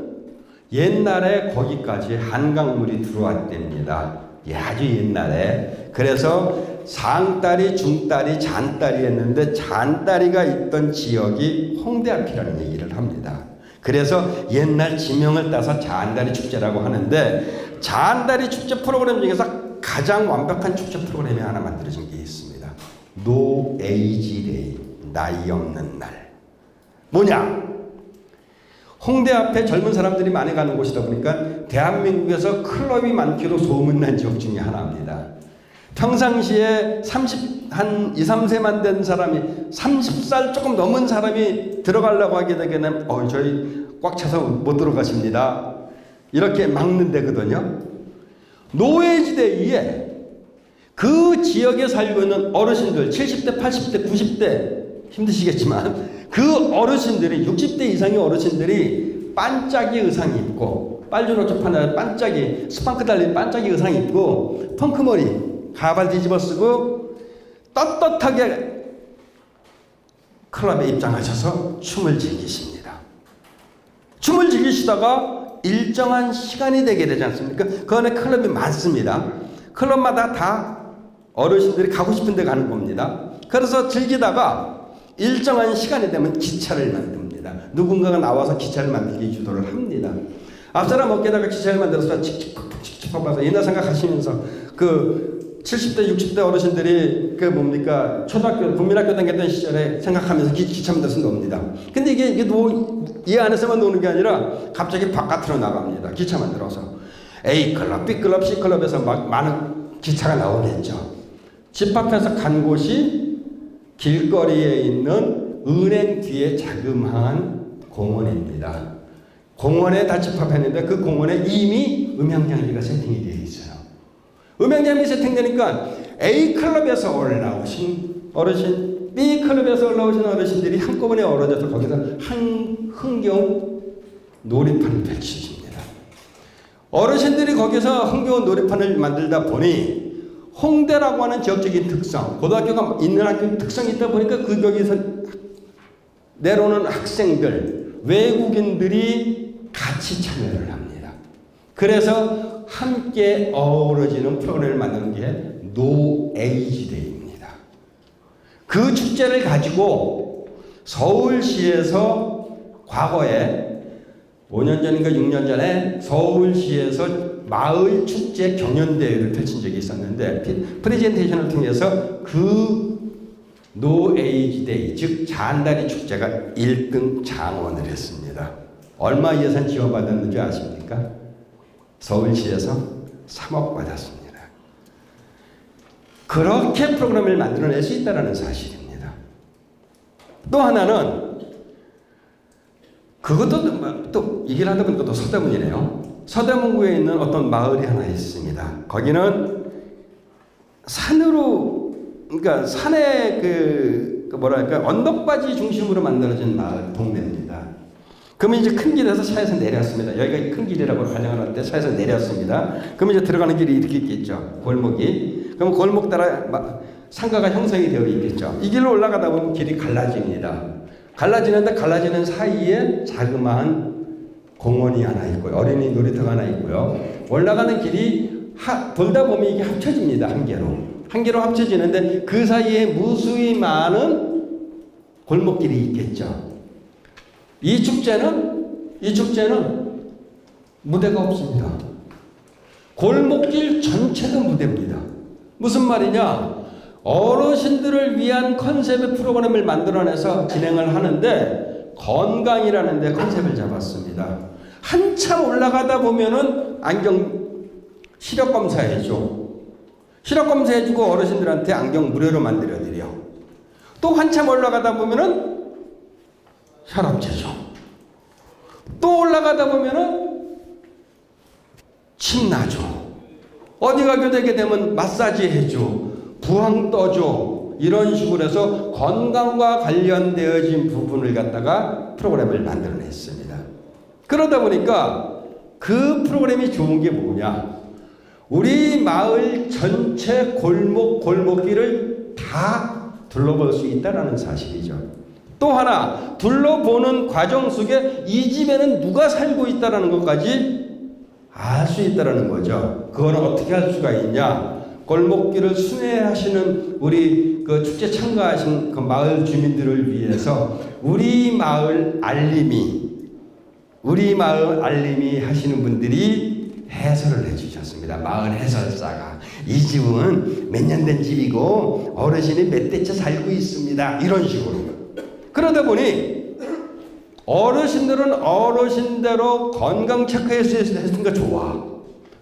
Speaker 1: 옛날에 거기까지 한강물이 들어왔답니다. 아주 옛날에. 그래서 상다리, 중다리, 잔다리 했는데 잔다리가 있던 지역이 홍대 앞이라는 얘기를 합니다. 그래서 옛날 지명을 따서 자한다리 축제라고 하는데, 자한다리 축제 프로그램 중에서 가장 완벽한 축제 프로그램이 하나 만들어진 게 있습니다. No Age Day, 나이 없는 날. 뭐냐? 홍대 앞에 젊은 사람들이 많이 가는 곳이다 보니까 대한민국에서 클럽이 많기로 소문난 지역 중에 하나입니다. 평상시에 한 2, 3세만 된 사람이 30살 조금 넘은 사람이 들어가려고 하게 되면 저희 꽉 차서 못 들어가십니다. 이렇게 막는 데거든요. 노예지대에 그 지역에 살고 있는 어르신들 70대, 80대, 90대 힘드시겠지만 그 어르신들이 60대 이상의 어르신들이 반짝이 의상 입고 빨주노초 판에 반짝이 스판크 달린 반짝이 의상 입고 펑크머리 가발 뒤집어 쓰고 떳떳하게 클럽에 입장하셔서 춤을 즐기십니다. 춤을 즐기시다가 일정한 시간이 되게 되지 않습니까? 그 안에 클럽이 많습니다. 클럽마다 다 어르신들이 가고 싶은 데 가는 겁니다. 그래서 즐기다가 일정한 시간이 되면 기차를 만듭니다. 누군가가 나와서 기차를 만들게 유도를 합니다. 앞사람 어깨에다가 기차를 만들어서 칙칙 봐서 옛날 생각하시면서 그 70대 60대 어르신들이 그 뭡니까 초등학교 국민학교 다녔던 시절에 생각하면서 기차 만들어서 놉니다. 근데 이게 이 안에서만 노는 게 아니라 갑자기 바깥으로 나갑니다. 기차 만들어서 A클럽, B클럽, C클럽에서 막 많은 기차가 나오겠죠. 집 앞에서 간 곳이 길거리에 있는 은행 뒤에 자그마한 공원입니다. 공원에 다 집합했는데 그 공원에 이미 음향장비가 세팅이 되어 있어요. 음향장비 세팅되니까 A클럽에서 올라오신 어르신, B클럽에서 올라오신 어르신들이 한꺼번에 어우러져서 거기서 흥겨운 놀이판을 펼치십니다. 어르신들이 거기서 흥겨운 놀이판을 만들다 보니 홍대라고 하는 지역적인 특성, 고등학교가 있는 학교 특성이 있다 보니까 그 거기서 내려오는 학생들, 외국인들이 같이 참여를 합니다. 그래서 함께 어우러지는 프로그램을 만드는 게 No Age Day입니다. 그 축제를 가지고 서울시에서 과거에 5년 전인가 6년 전에 서울시에서 마을 축제 경연대회를 펼친 적이 있었는데 프레젠테이션을 통해서 그 No Age Day, 즉 자한다리 축제가 1등 장원을 했습니다. 얼마 예산 지원받았는지 아십니까? 서울시에서 3억 받았습니다. 그렇게 프로그램을 만들어낼 수 있다는 사실입니다. 또 하나는 그것도 또 얘기를 하다 보니까 또 서대문이네요. 서대문구에 있는 어떤 마을이 하나 있습니다. 거기는 산으로, 그러니까 산의 뭐랄까 언덕바지 중심으로 만들어진 마을 동네입니다. 그러면 이제 큰 길에서 차에서 내렸습니다. 여기가 큰 길이라고 가정을 할 때 차에서 내렸습니다. 그러면 이제 들어가는 길이 이렇게 있겠죠. 골목이. 그럼 골목 따라 상가가 형성이 되어 있겠죠. 이 길로 올라가다 보면 길이 갈라집니다. 갈라지는데 갈라지는 사이에 자그마한 공원이 하나 있고요. 어린이 놀이터가 하나 있고요. 올라가는 길이 돌다 보면 이게 합쳐집니다. 한 개로. 한 개로 합쳐지는데 그 사이에 무수히 많은 골목길이 있겠죠. 이 축제는 무대가 없습니다. 골목길 전체가 무대입니다. 무슨 말이냐? 어르신들을 위한 컨셉의 프로그램을 만들어내서 진행을 하는데 건강이라는 데 컨셉을 잡았습니다. 한참 올라가다 보면은 안경 시력 검사해줘. 시력 검사해주고 어르신들한테 안경 무료로 만들어드려. 또 한참 올라가다 보면은 혈압 재줘. 또 올라가다 보면은 침 놔줘. 어디 가게 되게 되면 마사지 해줘. 부항 떠줘. 이런 식으로 해서 건강과 관련되어진 부분을 갖다가 프로그램을 만들어냈습니다. 그러다 보니까 그 프로그램이 좋은 게 뭐냐? 우리 마을 전체 골목길을 다 둘러볼 수 있다는 사실이죠. 또 하나, 둘러보는 과정 속에 이 집에는 누가 살고 있다는 것까지 알 수 있다는 거죠. 그건 어떻게 할 수가 있냐? 골목길을 순회하시는 우리 그 축제 참가하신 그 마을 주민들을 위해서 우리 마을 알림이 하시는 분들이 해설을 해주셨습니다. 마을 해설사가 이 집은 몇 년 된 집이고 어르신이 몇 대째 살고 있습니다. 이런 식으로. 그러다 보니 어르신들은 어르신대로 건강 체크했으니까 좋아.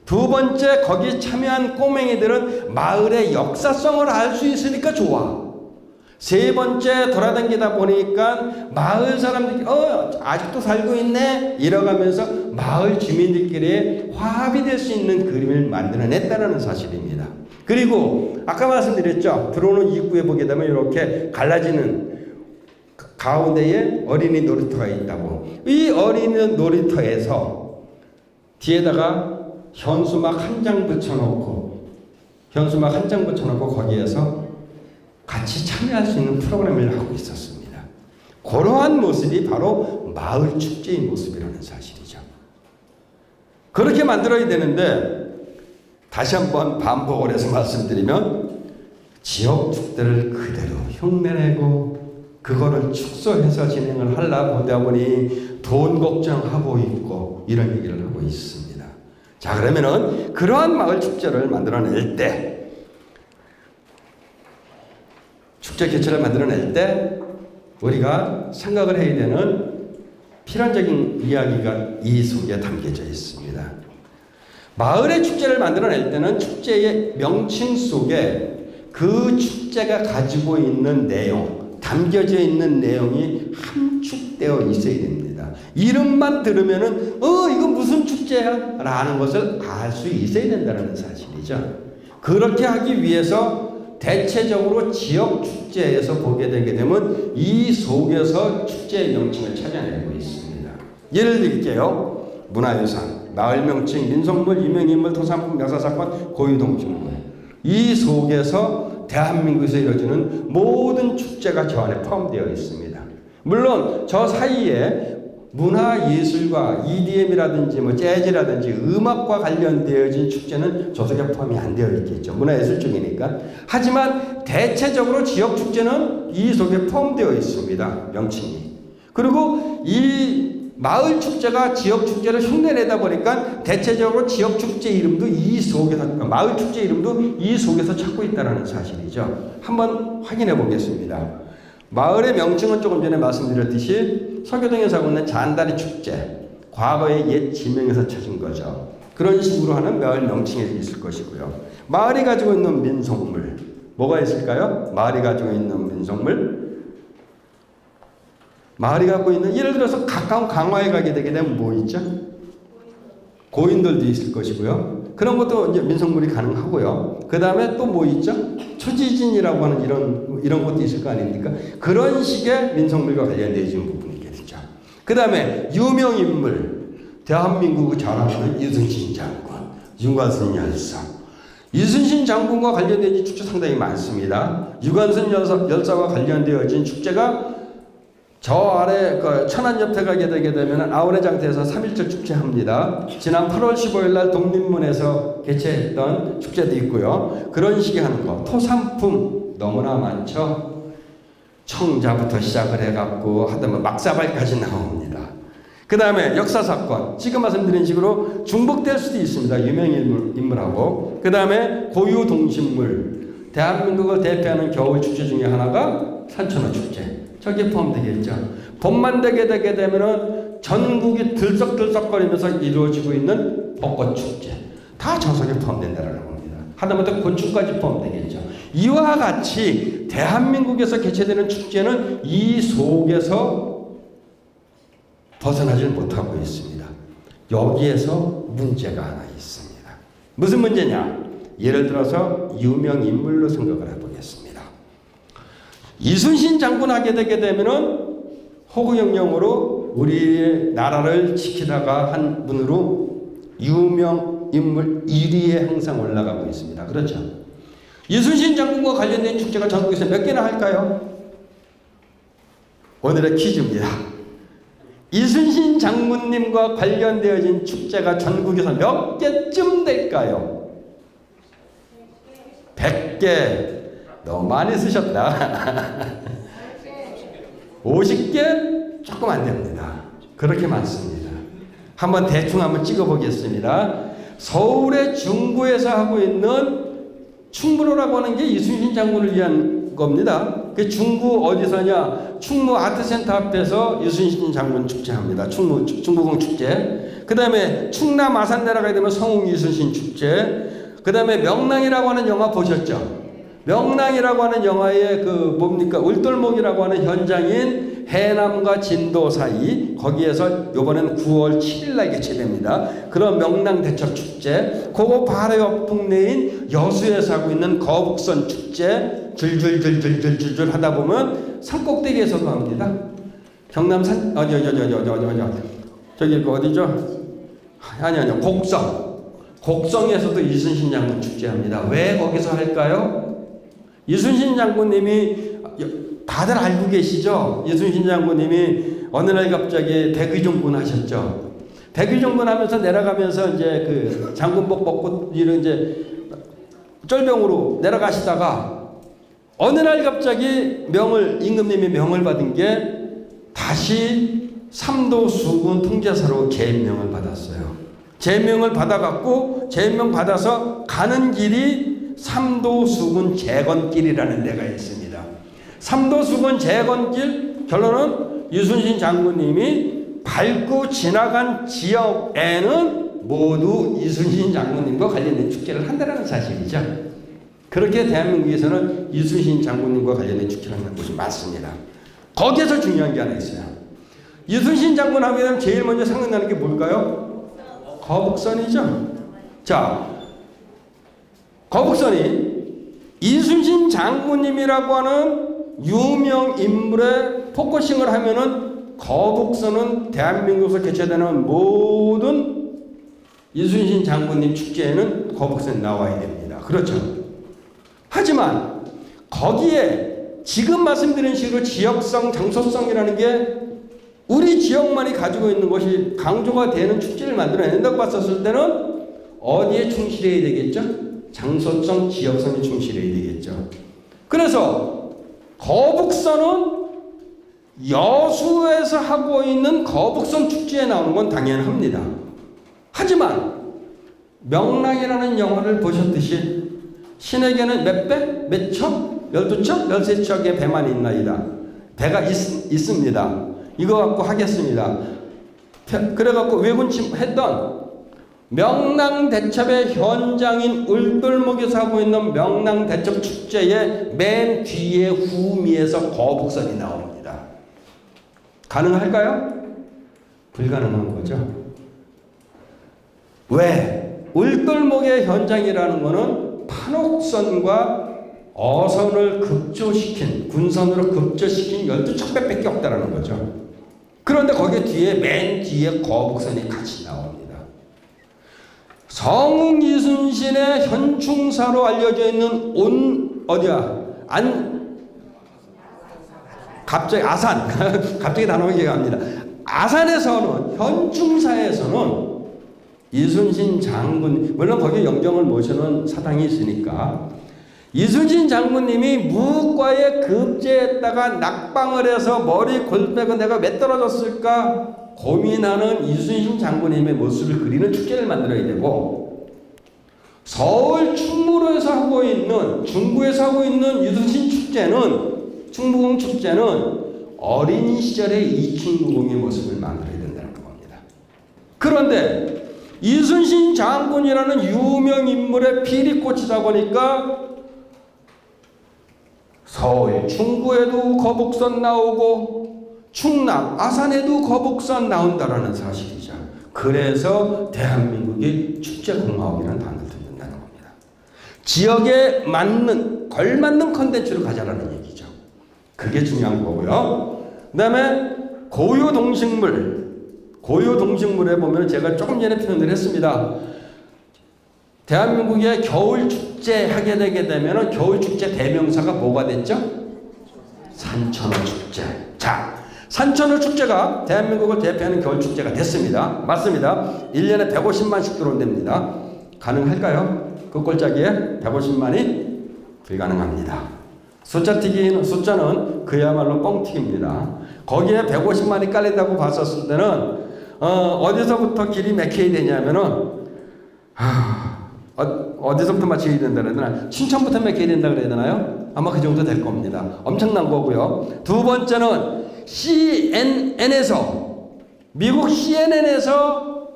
Speaker 1: 두 번째, 거기 참여한 꼬맹이들은 마을의 역사성을 알 수 있으니까 좋아. 세 번째, 돌아다니다 보니까 마을 사람들이 아직도 살고 있네 이러가면서 마을 주민들끼리 화합이 될 수 있는 그림을 만들어냈다는 사실입니다. 그리고 아까 말씀드렸죠. 들어오는 입구에 보게 되면 이렇게 갈라지는 가운데에 어린이 놀이터가 있다고. 이 어린이 놀이터에서 뒤에다가 현수막 한 장 붙여놓고 거기에서 같이 참여할 수 있는 프로그램을 하고 있었습니다. 그러한 모습이 바로 마을 축제의 모습이라는 사실이죠. 그렇게 만들어야 되는데 다시 한번 반복을 해서 말씀드리면 지역 축제를 그대로 흉내내고 그거를 축소해서 진행을 하려고 보다 보니 돈 걱정하고 있고 이런 얘기를 하고 있습니다. 자, 그러면은 그러한 마을 축제를 만들어낼 때, 축제 개최를 만들어낼 때 우리가 생각을 해야 되는 필연적인 이야기가 이 속에 담겨져 있습니다. 마을의 축제를 만들어낼 때는 축제의 명칭 속에 그 축제가 가지고 있는 내용, 담겨져 있는 내용이 함축되어 있어야 됩니다. 이름만 들으면은 이거 무슨 축제야? 라는 것을 알 수 있어야 된다는 사실이죠. 그렇게 하기 위해서 대체적으로 지역 축제에서 보게 되게 되면 이 속에서 축제의 명칭을 찾아내고 있습니다. 예를 들게요. 문화유산, 마을 명칭, 민속물, 유명인물, 토산품, 역사사건, 고유동식물. 이 속에서 대한민국에서 이루어지는 모든 축제가 저 안에 포함되어 있습니다. 물론 저 사이에 문화예술과 EDM이라든지 재즈라든지 음악과 관련되어진 축제는 저 속에 포함이 안 되어 있겠죠. 문화예술 쪽이니까. 하지만 대체적으로 지역 축제는 이 속에 포함되어 있습니다. 명칭이. 그리고 이 마을 축제가 지역 축제를 흉내내다 보니까 대체적으로 지역 축제 이름도 이 속에서, 마을 축제 이름도 이 속에서 찾고 있다는 사실이죠. 한번 확인해 보겠습니다. 마을의 명칭은 조금 전에 말씀드렸듯이 서교동에서 하고 있는 잔다리 축제, 과거의 옛 지명에서 찾은 거죠. 그런 식으로 하는 마을 명칭이 있을 것이고요. 마을이 가지고 있는 민속물, 뭐가 있을까요? 마을이 가지고 있는 민속물, 마을이 갖고 있는, 예를 들어서 가까운 강화에 가게 되게 되면 뭐 있죠? 고인돌도 있을 것이고요. 그런 것도 이제 민속물이 가능하고요. 그 다음에 또 뭐 있죠? 초지진이라고 하는 이런 것도 있을 거 아닙니까? 그런 식의 민속물과 관련되어진 부분이 있겠죠. 그 다음에 유명인물, 대한민국을 자랑하는 이순신 장군, 유관순 열사. 이순신 장군과 관련된 축제 상당히 많습니다. 유관순 열사와 관련되어진 축제가 저 아래 그 천안 옆에 가게 되게 되면 아우레장터에서 3.1절 축제합니다. 지난 8월 15일 날 독립문에서 개최했던 축제도 있고요. 그런 식의 하는 거. 토산품 너무나 많죠. 청자부터 시작을 해갖고 하다면 막사발까지 나옵니다. 그 다음에 역사사건. 지금 말씀드린 식으로 중복될 수도 있습니다. 유명인물하고. 그 다음에 고유동식물. 대한민국을 대표하는 겨울축제 중에 하나가 산천어 축제. 저기에 포함되겠죠. 봄만 되게 되면은 전국이 들썩들썩거리면서 이루어지고 있는 벚꽃축제. 다 저 속에 포함된다는 겁니다. 하다못해 곤충까지 포함되겠죠. 이와 같이 대한민국에서 개최되는 축제는 이 속에서 벗어나질 못하고 있습니다. 여기에서 문제가 하나 있습니다. 무슨 문제냐? 예를 들어서 유명인물로 생각을 해보겠습니다. 이순신 장군 하게 되게 되면은 호구영령으로 우리 나라를 지키다가 한 분으로 유명 인물 1위에 항상 올라가고 있습니다. 그렇죠? 이순신 장군과 관련된 축제가 전국에서 몇 개나 할까요? 오늘의 퀴즈입니다. 이순신 장군님과 관련되어진 축제가 전국에서 몇 개쯤 될까요? 100개. 너무 많이 쓰셨다. 50개? 조금 안 됩니다. 그렇게 많습니다. 한번 대충 한번 찍어보겠습니다. 서울의 중구에서 하고 있는 충무로라고 하는 게 이순신 장군을 위한 겁니다. 그 중구 어디서냐? 충무 아트센터 앞에서 이순신 장군 축제합니다. 충무공 축제. 그 다음에 충남 아산 내려가게 되면 성웅 이순신 축제. 그 다음에 명랑이라고 하는 영화 보셨죠? 명랑이라고 하는 영화의 그 뭡니까? 울돌목이라고 하는 현장인 해남과 진도 사이, 거기에서 요번엔 9월 7일 날 개최됩니다. 그런 명랑 대첩 축제. 그거 바로 옆 동네인 여수에서 하고 있는 거북선 축제. 줄줄줄줄줄줄 하다 보면 산꼭대기에서도 합니다. 경남 산 저기 그 어디죠? 아니요 곡성에서도 이순신 장군 축제합니다. 왜 거기서 할까요? 이순신 장군님이 다들 알고 계시죠? 이순신 장군님이 어느 날 갑자기 대귀종군 하셨죠. 대귀종군 하면서 내려가면서 이제 그 장군복 벗고 이런 이제 쫄병으로 내려가시다가 어느 날 갑자기 임금님이 명을 받은 게 다시 삼도 수군 통제사로 제명을 받았어요. 제명을 받아갖고 제명 받아서 가는 길이 삼도수군 재건길이라는 데가 있습니다. 삼도수군 재건길, 결론은 이순신 장군님이 밟고 지나간 지역에는 모두 이순신 장군님과 관련된 축제를 한다는 사실이죠. 그렇게 대한민국에서는 이순신 장군님과 관련된 축제를 하는 곳이 많습니다. 거기에서 중요한 게 하나 있어요. 이순신 장군 하면 제일 먼저 생각나는 게 뭘까요? 거북선이죠. 자, 거북선이 이순신 장군님이라고 하는 유명 인물의 포커싱을 하면은 거북선은 대한민국에서 개최되는 모든 이순신 장군님 축제에는 거북선이 나와야 됩니다. 그렇죠? 하지만 거기에 지금 말씀드린 식으로 지역성, 장소성이라는 게 우리 지역만이 가지고 있는 것이 강조가 되는 축제를 만들어낸다고 봤었을 때는 어디에 충실해야 되겠죠? 장소성, 지역성에 충실해야 되겠죠. 그래서 거북선은 여수에서 하고 있는 거북선 축제에 나오는 건 당연합니다. 하지만 명랑이라는 영화를 보셨듯이 신에게는 몇 배? 몇 척? 12척? 13척의 배만 있나이다. 배가 있습니다. 이거 갖고 하겠습니다. 그래갖고 왜군침했던 명랑대첩의 현장인 울돌목에서 하고 있는 명랑대첩 축제의 맨 뒤에 후미에서 거북선이 나옵니다. 가능할까요? 불가능한 거죠. 왜? 울돌목의 현장이라는 것은 판옥선과 어선을 급조시킨, 군선으로 급조시킨 12척배밖에 없다는 거죠. 그런데 거기 뒤에 맨 뒤에 거북선이 같이 나옵니다. 성웅 이순신의 현충사로 알려져 있는 갑자기 아산 갑자기 단어가 기억합니다. 아산에서는 현충사에서는 이순신 장군, 물론 거기에 영정을 모셔놓은 사당이 있으니까 이순신 장군님이 무과에 급제했다가 낙방을 해서 머리 골빼고 내가 왜 떨어졌을까 고민하는 이순신 장군님의 모습을 그리는 축제를 만들어야 되고, 서울 충무로에서 하고 있는, 중구에서 하고 있는 이순신 축제는, 충무공 축제는 어린 시절의 이충무공의 모습을 만들어야 된다는 겁니다. 그런데 이순신 장군이라는 유명 인물의 피리꽃이다 보니까 서울 충구에도 거북선 나오고 충남 아산에도 거북선 나온다라는 사실이죠. 그래서 대한민국이 축제공화국이라는 단어를 듣는다는 겁니다. 지역에 맞는 걸맞는 컨텐츠를 가져라는 얘기죠. 그게 중요한 거고요. 그 다음에 고유동식물 고유동식물에 보면 제가 조금 전에 표현을 했습니다. 대한민국의 겨울축제 하게 되게 되면 겨울축제 대명사가 뭐가 됐죠? 산천어축제. 자, 산천어축제가 대한민국을 대표하는 겨울축제가 됐습니다. 맞습니다. 1년에 150만씩 들어온답니다. 가능할까요? 그 꼴짜기에 150만이 불가능합니다. 숫자는 그야말로 뻥튀기입니다. 거기에 150만이 깔린다고 봤었을 때는 어디서부터 길이 막혀야 되냐면은 어디서부터 맞춰야 된다 그래야 되나? 춘천부터 막혀야 된다 그래야 되나요? 아마 그 정도 될 겁니다. 엄청난 거고요. 두 번째는 CNN에서 미국 CNN에서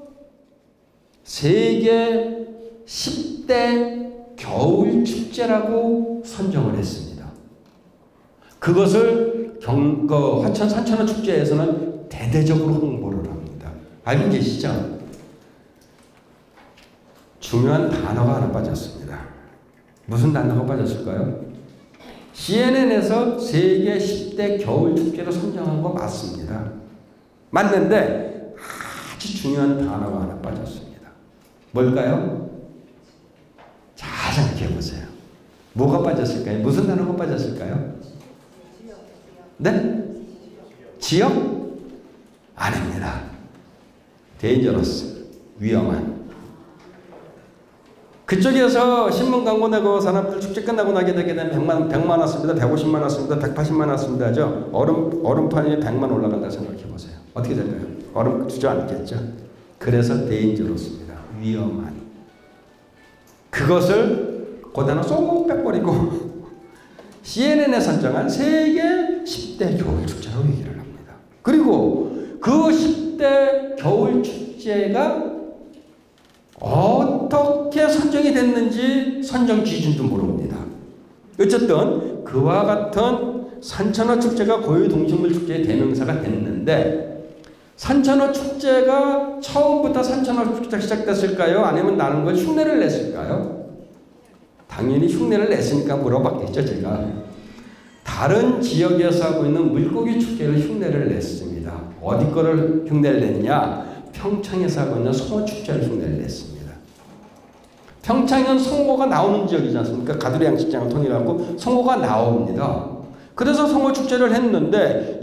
Speaker 1: 세계 10대 겨울 축제라고 선정을 했습니다. 그것을 화천 산천어 축제에서는 대대적으로 홍보를 합니다. 알고 계시죠? 중요한 단어가 하나 빠졌습니다. 무슨 단어가 빠졌을까요? CNN에서 세계 10대 겨울 축제로 선정한 거 맞습니다. 맞는데 아주 중요한 단어가 하나 빠졌습니다. 뭘까요? 잘 생각해 보세요. 뭐가 빠졌을까요? 무슨 단어가 빠졌을까요? 네? 지역? 아닙니다. 데인저러스, 위험한. 그쪽에서 신문 광고 내고 사람들 축제 끝나고 나게 되게 되면 100만 왔습니다. 150만 왔습니다. 180만 왔습니다. 하죠. 얼음판이 100만 올라간다 생각해 보세요. 어떻게 될까요? 얼음 주저앉겠죠. 그래서 데인저러스입니다. 위험한. 그것을 그 단어 쏙 빼버리고 CNN에 선정한 세계 10대 겨울 축제라고 얘기를 합니다. 그리고 그 10대 겨울 축제가 어떻게 선정이 됐는지 선정 기준도 모릅니다. 어쨌든 그와 같은 산천어 축제가 고유동식물 축제의 대명사가 됐는데 산천어 축제가 처음부터 산천어 축제가 시작됐을까요? 아니면 다른 걸 흉내를 냈을까요? 당연히 흉내를 냈으니까 물어봤겠죠, 제가. 다른 지역에서 하고 있는 물고기 축제를 흉내를 냈습니다. 어디 거를 흉내를 냈냐? 평창에서 하고 있는 송어 축제를 흉내를 냈습니다. 평창은 송어가 나오는 지역이지 않습니까? 가두리 양식장을 통일하고 송어가 나옵니다. 그래서 송어 축제를 했는데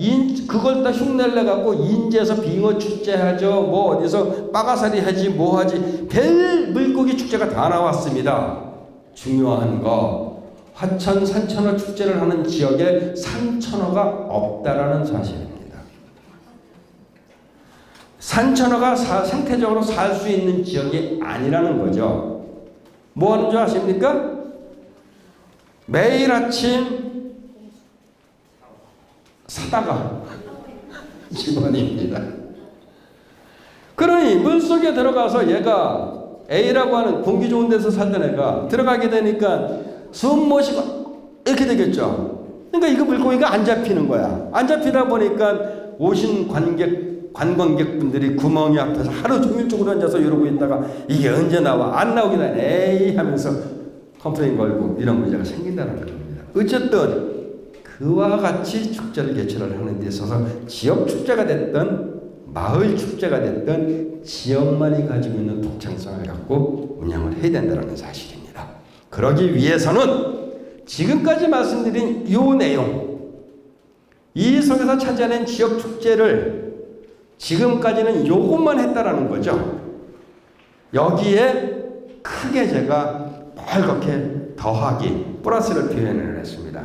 Speaker 1: 그걸 다 흉내를 내갖고 인제에서 빙어 축제하죠. 뭐 어디서 빠가사리 하지 뭐 하지 별 물고기 축제가 다 나왔습니다. 중요한 거 화천 산천어 축제를 하는 지역에 산천어가 없다라는 사실입니다. 산천어가 생태적으로 살 수 있는 지역이 아니라는 거죠. 뭐 하는 줄 아십니까? 매일 아침 사다가 집안입니다. 그러니 물속에 들어가서 얘가 A라고 하는 공기 좋은 데서 살던 애가 들어가게 되니까 숨 모시고 이렇게 되겠죠. 그러니까 이거 물고기가 안 잡히는 거야. 안 잡히다 보니까 오신 관광객분들이 구멍이 앞에서 하루 종일 쪽으로 앉아서 이러고 있다가 이게 언제 나와? 안 나오긴 하네. 에이 하면서 컴플레인 걸고 이런 문제가 생긴다는 겁니다. 어쨌든 그와 같이 축제를 개최를 하는 데 있어서 지역 축제가 됐든 마을 축제가 됐든 지역만이 가지고 있는 독창성을 갖고 운영을 해야 된다는 사실입니다. 그러기 위해서는 지금까지 말씀드린 이 내용, 이 속에서 찾아낸 지역 축제를 지금까지는 요것만 했다라는 거죠. 여기에 크게 제가 빨갛게 더하기 플러스를 표현을 했습니다.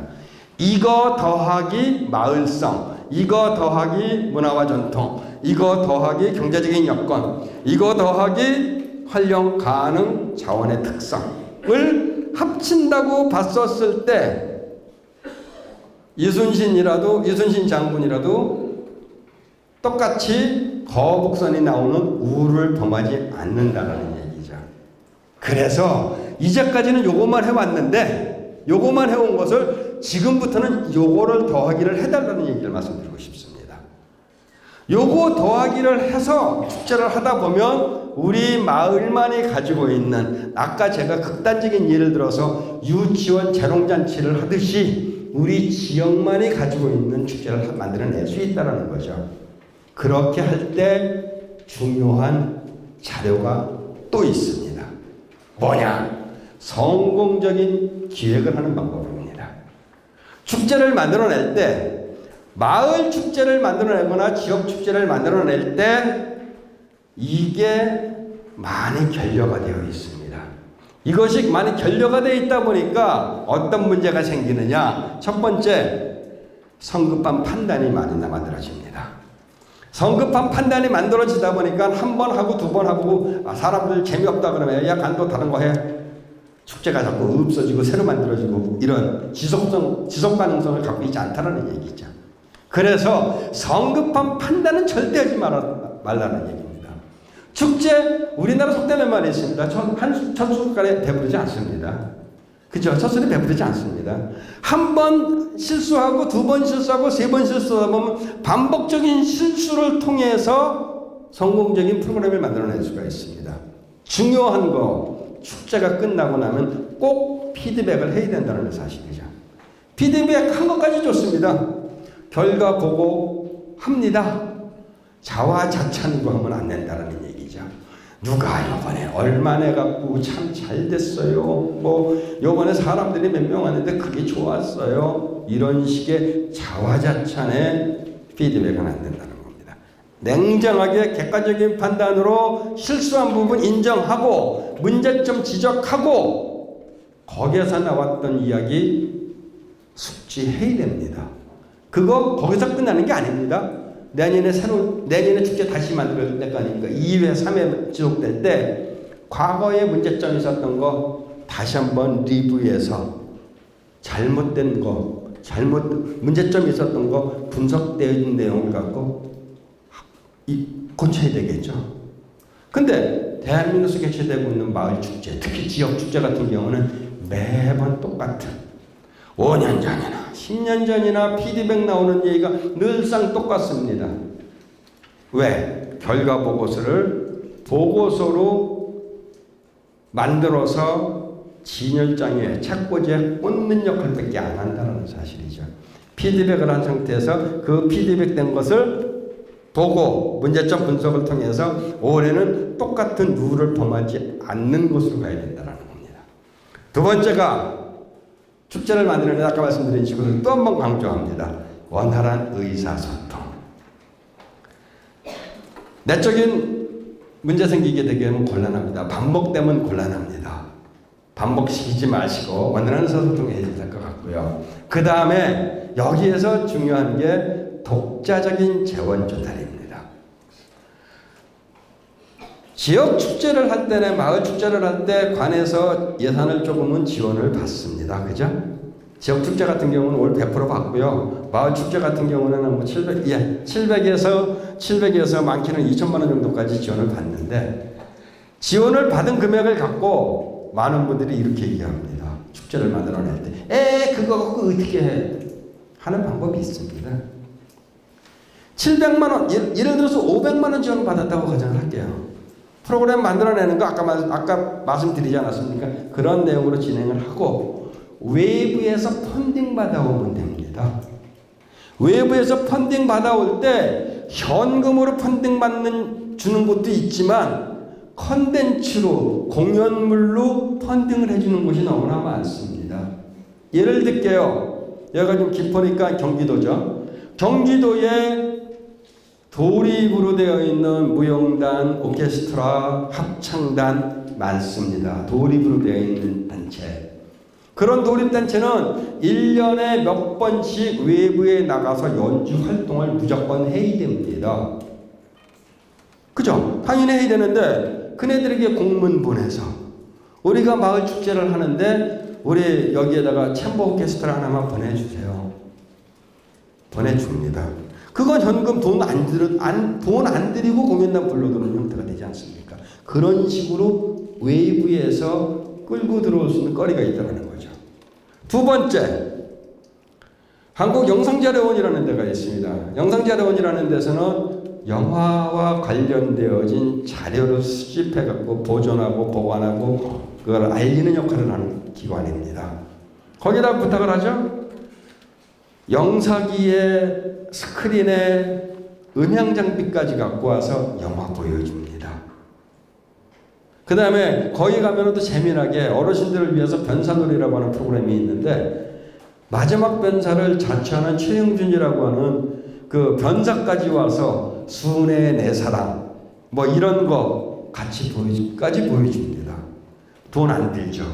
Speaker 1: 이거 더하기 마을성, 이거 더하기 문화와 전통, 이거 더하기 경제적인 여건, 이거 더하기 활용 가능 자원의 특성을 합친다고 봤었을 때 이순신 장군이라도 똑같이 거북선이 나오는 우를 범하지 않는다는 얘기죠. 그래서 이제까지는 요것만 해왔는데 요것만 해온 것을 지금부터는 요거를 더하기를 해달라는 얘기를 말씀드리고 싶습니다. 요거 더하기를 해서 축제를 하다 보면 우리 마을만이 가지고 있는 아까 제가 극단적인 예를 들어서 유치원 재롱잔치를 하듯이 우리 지역만이 가지고 있는 축제를 만들어낼 수 있다는 거죠. 그렇게 할 때 중요한 자료가 또 있습니다. 뭐냐? 성공적인 기획을 하는 방법입니다. 축제를 만들어낼 때, 마을 축제를 만들어내거나 지역 축제를 만들어낼 때 이게 많이 결여가 되어 있습니다. 이것이 많이 결여가 되어 있다 보니까 어떤 문제가 생기느냐? 첫 번째, 성급한 판단이 많이 만들어집니다. 성급한 판단이 만들어지다 보니까 한 번 하고 두 번 하고 사람들 재미없다 그러면 야, 간도 다른 거 해. 축제가 자꾸 없어지고 새로 만들어지고 이런 지속 가능성을 갖고 있지 않다는 얘기죠. 그래서 성급한 판단은 절대 하지 말라는 얘기입니다. 축제, 우리나라 속담에 말이 있습니다. 첫 숟갈에 배부르지 않습니다. 그죠? 첫 술에 배부르지 않습니다. 한 번 실수하고 두 번 실수하고 세 번 실수하다 보면 반복적인 실수를 통해서 성공적인 프로그램을 만들어낼 수가 있습니다. 중요한 거, 축제가 끝나고 나면 꼭 피드백을 해야 된다는 사실이죠. 피드백 한 것까지 좋습니다. 결과 보고 합니다. 자화자찬으로 하면 안 된다는 얘기죠. 누가 이번에 얼마 내갖고 참 잘 됐어요. 뭐 이번에 사람들이 몇 명 왔는데 그게 좋았어요. 이런 식의 자화자찬의 피드백은 안 된다는 겁니다. 냉정하게 객관적인 판단으로 실수한 부분 인정하고 문제점 지적하고 거기에서 나왔던 이야기 숙지해야 됩니다. 그거 거기서 끝나는 게 아닙니다. 내년에 축제 다시 만들어질 때가 아닙니까? 2회, 3회 지속될 때 과거에 문제점이 있었던 거 다시 한번 리뷰해서 잘못된 거, 문제점이 있었던 거 분석된 내용을 갖고 고쳐야 되겠죠. 근데 대한민국에서 개최되고 있는 마을 축제, 특히 지역 축제 같은 경우는 매번 똑같은 5년 전이나 10년 전이나 피드백 나오는 얘기가 늘상 똑같습니다. 왜? 결과 보고서로 만들어서 진열장에 책꽂이에 꽂는 역할밖에 안 한다는 사실이죠. 피드백을 한 상태에서 그 피드백된 것을 보고 문제점 분석을 통해서 올해는 똑같은 룰을 범하지 않는 곳으로 가야 된다는 겁니다. 두 번째가 축제를 만드는 데 아까 말씀드린 식으로 또 한 번 강조합니다. 원활한 의사소통. 내적인 문제 생기게 되면 곤란합니다. 반복되면 곤란합니다. 반복시키지 마시고 원활한 의사소통을 해야 될 것 같고요. 그 다음에 여기에서 중요한 게 독자적인 재원 조달입니다. 지역 축제를 할 때나 마을 축제를 할 때 관에서 예산을 조금은 지원을 받습니다. 그죠? 지역 축제 같은 경우는 올 100% 받고요. 마을 축제 같은 경우는 뭐 700에서 많게는 2천만 원 정도까지 지원을 받는데 지원을 받은 금액을 갖고 많은 분들이 이렇게 얘기합니다. 축제를 만들어낼 때 그거 갖고 어떻게 해? 하는 방법이 있습니다. 700만 원, 예를 들어서 500만 원 지원 받았다고 가정을 할게요. 프로그램 만들어내는 거 아까 말씀드리지 않았습니까? 그런 내용으로 진행을 하고 외부에서 펀딩 받아오면 됩니다. 외부에서 펀딩 받아올 때 현금으로 펀딩 주는 곳도 있지만 컨텐츠로 공연물로 펀딩을 해주는 곳이 너무나 많습니다. 예를 들게요. 여기가 좀 깊으니까 경기도죠. 경기도에 도립으로 되어 있는 무용단, 오케스트라, 합창단 많습니다. 도립으로 되어 있는 단체. 그런 도립단체는 1년에 몇 번씩 외부에 나가서 연주 활동을 무조건 해야 됩니다. 그죠? 당연히 해야 되는데 그네들에게 공문 보내서 우리가 마을 축제를 하는데 우리 여기에다가 챔버 오케스트라 하나만 보내주세요. 보내줍니다. 그건 현금 돈 안 들이고 공연단 불러들어오는 형태가 되지 않습니까? 그런 식으로 외부에서 끌고 들어올 수 있는 거리가 있다는 거죠. 두 번째, 한국영상자료원이라는 데가 있습니다. 영상자료원이라는 데서는 영화와 관련되어진 자료를 수집해갖고 보존하고 보관하고 그걸 알리는 역할을 하는 기관입니다. 거기다 부탁을 하죠. 영사기에 스크린에 음향 장비까지 갖고 와서 영화 보여줍니다. 그 다음에 거기 가면 또 재미나게 어르신들을 위해서 변사놀이라고 하는 프로그램이 있는데 마지막 변사를 자처하는 최영준이라고 하는 그 변사까지 와서 순애의 내 사랑 뭐 이런 거 같이 보여줍니다. 돈 안 들죠.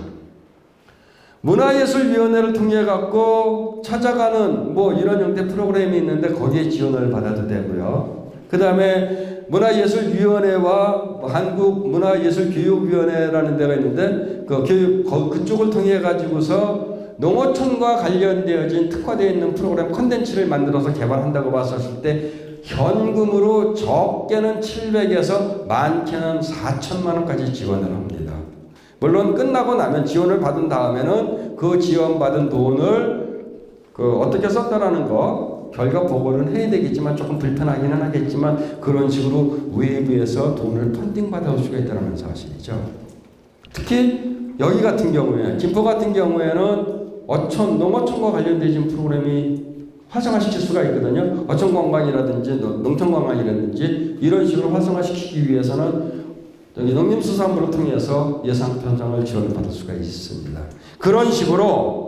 Speaker 1: 문화예술위원회를 통해 갖고 찾아가는 뭐 이런 형태 프로그램이 있는데 거기에 지원을 받아도 되고요. 그 다음에 문화예술위원회와 한국문화예술교육위원회라는 데가 있는데 그쪽을 통해 가지고서 농어촌과 관련되어진 특화되어 있는 프로그램 콘텐츠를 만들어서 개발한다고 봤었을 때 현금으로 적게는 700에서 많게는 4천만 원까지 지원을 합니다. 물론 끝나고 나면 지원을 받은 다음에는 그 지원받은 돈을 어떻게 썼다라는 거 결과 보고는 해야 되겠지만 조금 불편하기는 하겠지만 그런 식으로 외부에서 돈을 펀딩 받아올 수가 있다는 사실이죠. 특히 여기 같은 경우에 김포 같은 경우에는 농어촌과 관련된 프로그램이 활성화시킬 수가 있거든요. 어촌 관광이라든지 농촌 관광이라든지 이런 식으로 활성화시키기 위해서는 농림수산부를 통해서 예산 편성을 지원을 받을 수가 있습니다. 그런 식으로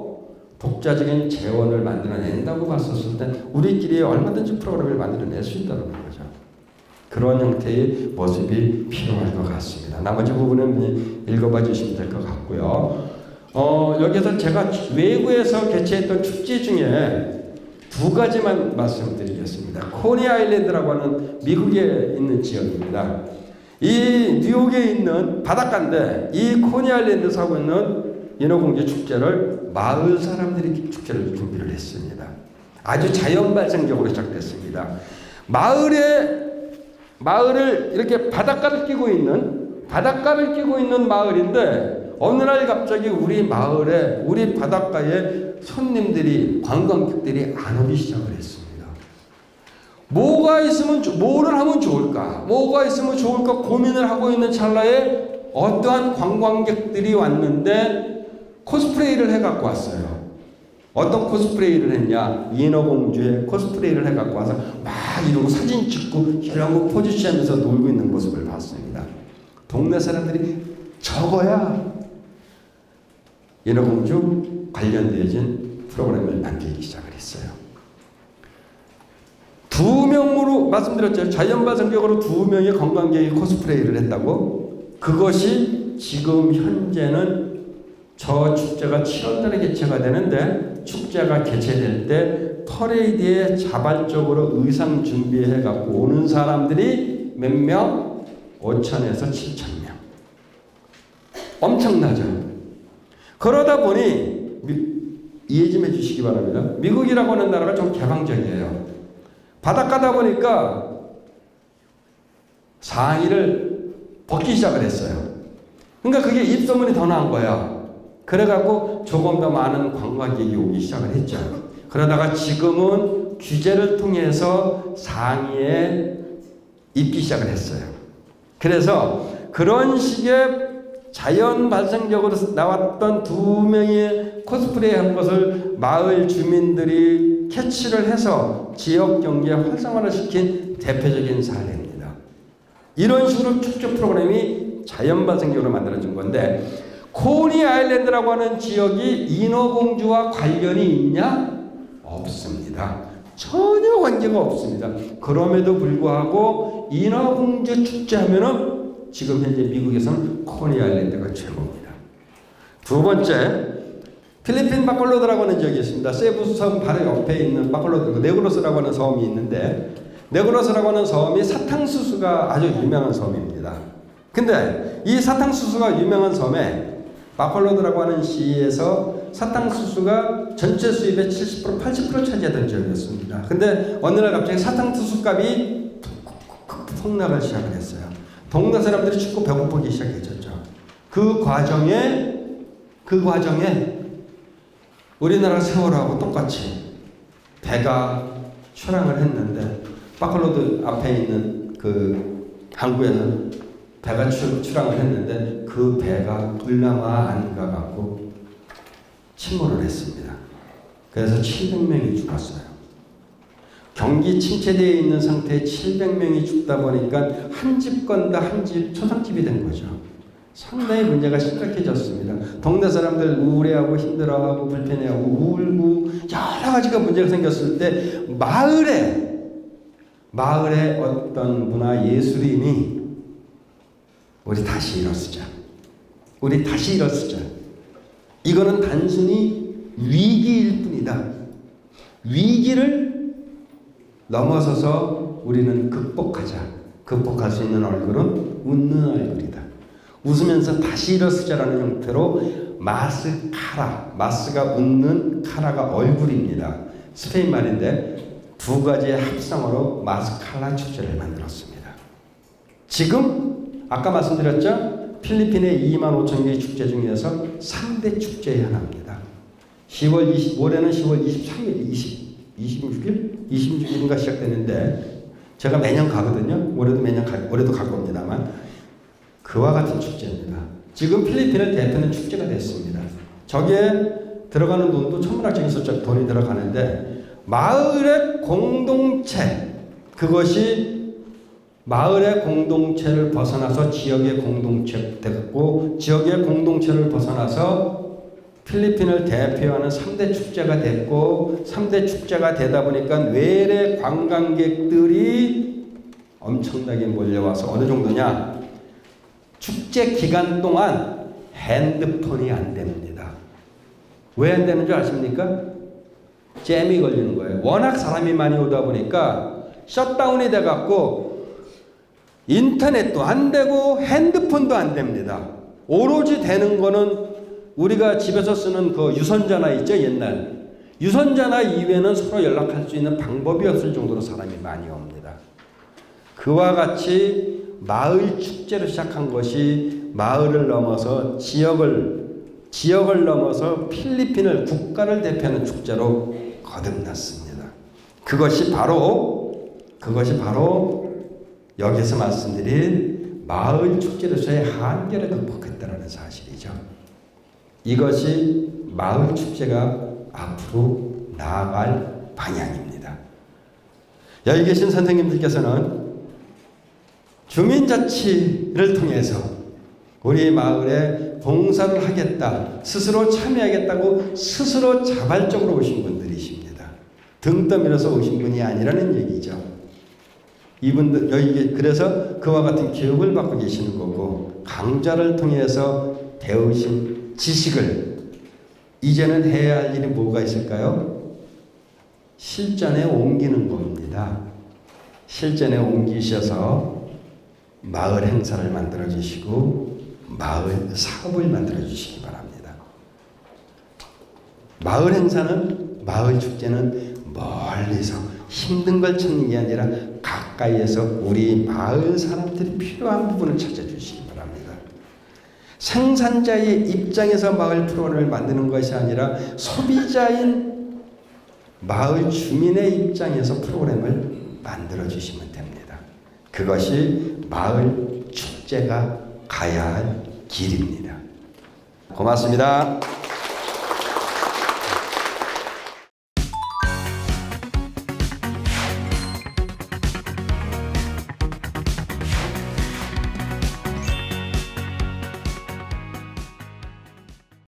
Speaker 1: 독자적인 재원을 만들어낸다고 봤었을 때 우리끼리 얼마든지 프로그램을 만들어낼 수 있다는 거죠. 그런 형태의 모습이 필요할 것 같습니다. 나머지 부분은 읽어봐 주시면 될 것 같고요. 여기서 제가 외국에서 개최했던 축제 중에 두 가지만 말씀드리겠습니다. 코니 아일랜드라고 하는 미국에 있는 지역입니다. 이 뉴욕에 있는 바닷가인데 이 코니 아일랜드에서 하고 있는 인어공주 축제를 마을 사람들이 축제를 준비를 했습니다. 아주 자연 발생적으로 시작됐습니다. 마을을 이렇게 바닷가를 끼고 있는 마을인데 어느 날 갑자기 우리 바닷가에 관광객들이 안 오기 시작을 했습니다. 뭐를 하면 좋을까? 뭐가 있으면 좋을까 고민을 하고 있는 찰나에 어떠한 관광객들이 왔는데 코스프레이를 해갖고 왔어요. 어떤 코스프레이를 했냐? 인어공주의 코스프레이를 해갖고 와서 막 이러고 사진 찍고 이런 거 포즈 취하면서 놀고 있는 모습을 봤습니다. 동네 사람들이 저거야 인어공주 관련되어진 프로그램을 만들기 시작을 했어요. 두 명으로 말씀드렸죠. 자연발생적으로 두 명의 관광객이 코스프레이를 했다고. 그것이 지금 현재는 저 축제가 7월달에 개최가 되는데 축제가 개최될 때 퍼레이드에 자발적으로 의상 준비해 갖고 오는 사람들이 몇 명? 5천에서 7천 명. 엄청나죠. 그러다 보니 이해 좀 해주시기 바랍니다. 미국이라고 하는 나라가 좀 개방적이에요. 바닷가다 보니까 상의를 벗기 시작을 했어요. 그러니까 그게 입소문이 더 나은 거야. 그래갖고 조금 더 많은 관광객이 오기 시작을 했죠. 그러다가 지금은 규제를 통해서 상의에 입기 시작을 했어요. 그래서 그런 식의 자연 발생적으로 나왔던 두 명의 코스프레이 한 것을 마을 주민들이 캐치를 해서 지역 경제에 활성화를 시킨 대표적인 사례입니다. 이런 식으로 축제 프로그램이 자연 발생적으로 만들어진 건데 코니 아일랜드라고 하는 지역이 인어공주와 관련이 있냐? 없습니다. 전혀 관계가 없습니다. 그럼에도 불구하고 인어공주 축제하면은 지금 현재 미국에서는 코니 아일랜드가 최고입니다. 두 번째, 필리핀 바콜로드라고 하는 지역이 있습니다. 세부 섬 바로 옆에 있는 바콜로드, 네그로스라고 하는 섬이 있는데 네그로스라고 하는 섬이 사탕수수가 아주 유명한 섬입니다. 근데 이 사탕수수가 유명한 섬에 바콜로드라고 하는 시에서 사탕수수가 전체 수입의 70%, 80% 차지하던 지역이었습니다. 근데 어느 날 갑자기 사탕수수 값이 폭락을 시작을 했어요. 동네 사람들이 춥고 배고프기 시작했죠. 그 과정에 우리나라 세월호하고 똑같이 배가 출항을 했는데 바콜로드 앞에 있는 그 항구에는 배가 출항을 했는데 그 배가 동남아 안 가갖고 침몰을 했습니다. 그래서 700명이 죽었어요. 경기 침체되어 있는 상태에 700명이 죽다 보니까 한 집 건다 한 집 초상집이 된 거죠. 상당히 문제가 심각해졌습니다. 동네 사람들 우울해하고 힘들어하고 불편해하고 울고 여러 가지가 문제가 생겼을 때 마을에 어떤 문화 예술인이 우리 다시 일어서자. 우리 다시 일어서자. 이거는 단순히 위기일 뿐이다. 위기를 넘어서서 우리는 극복하자. 극복할 수 있는 얼굴은 웃는 얼굴이다. 웃으면서 다시 일어서자라는 형태로 마스가 웃는 카라가 얼굴입니다. 스페인 말인데 두 가지의 합성어로 마스칼라 축제를 만들었습니다. 지금 아까 말씀드렸죠? 필리핀의 25,000개의 축제 중에서 3대 축제의 하나입니다. 올해는 10월 23일, 26일인가 시작되는데 제가 매년 가거든요. 올해도 갈 겁니다만 그와 같은 축제입니다. 지금 필리핀을 대표하는 축제가 됐습니다. 저기에 들어가는 돈도 천문학적인 돈이 들어가는데 마을의 공동체, 그것이 마을의 공동체를 벗어나서 지역의 공동체 됐고 지역의 공동체를 벗어나서 필리핀을 대표하는 3대 축제가 됐고 3대 축제가 되다 보니까 외래 관광객들이 엄청나게 몰려와서 어느 정도냐? 축제 기간 동안 핸드폰이 안 됩니다. 왜 안 되는 줄 아십니까? 잼이 걸리는 거예요. 워낙 사람이 많이 오다 보니까 셧다운이 돼갖고 인터넷도 안 되고 핸드폰도 안 됩니다. 오로지 되는 거는 우리가 집에서 쓰는 그 유선전화 있죠, 옛날. 유선전화 이외에는 서로 연락할 수 있는 방법이 없을 정도로 사람이 많이 옵니다. 그와 같이 마을 축제를 시작한 것이 마을을 넘어서 지역을 넘어서 필리핀을 국가를 대표하는 축제로 거듭났습니다. 그것이 바로 여기서 말씀드린 마을 축제로서의 한계를 극복했다는 사실이죠. 이것이 마을 축제가 앞으로 나아갈 방향입니다. 여기 계신 선생님들께서는 주민자치를 통해서 우리 마을에 봉사를 하겠다, 스스로 참여하겠다고 스스로 자발적으로 오신 분들이십니다. 등 떠밀어서 오신 분이 아니라는 얘기죠. 이분들 여기 그래서 그와 같은 교육을 받고 계시는 거고 강좌를 통해서 배우신 지식을 이제는 해야 할 일이 뭐가 있을까요? 실전에 옮기는 겁니다. 실전에 옮기셔서 마을 행사를 만들어 주시고 마을 사업을 만들어 주시기 바랍니다. 마을 행사는, 마을 축제는 멀리서 힘든 걸 찾는 게 아니라 가까이에서 우리 마을 사람들이 필요한 부분을 찾아주시기 바랍니다. 생산자의 입장에서 마을 프로그램을 만드는 것이 아니라 소비자인 마을 주민의 입장에서 프로그램을 만들어 주시면 됩니다. 그것이 마을 축제가 가야 할 길입니다. 고맙습니다.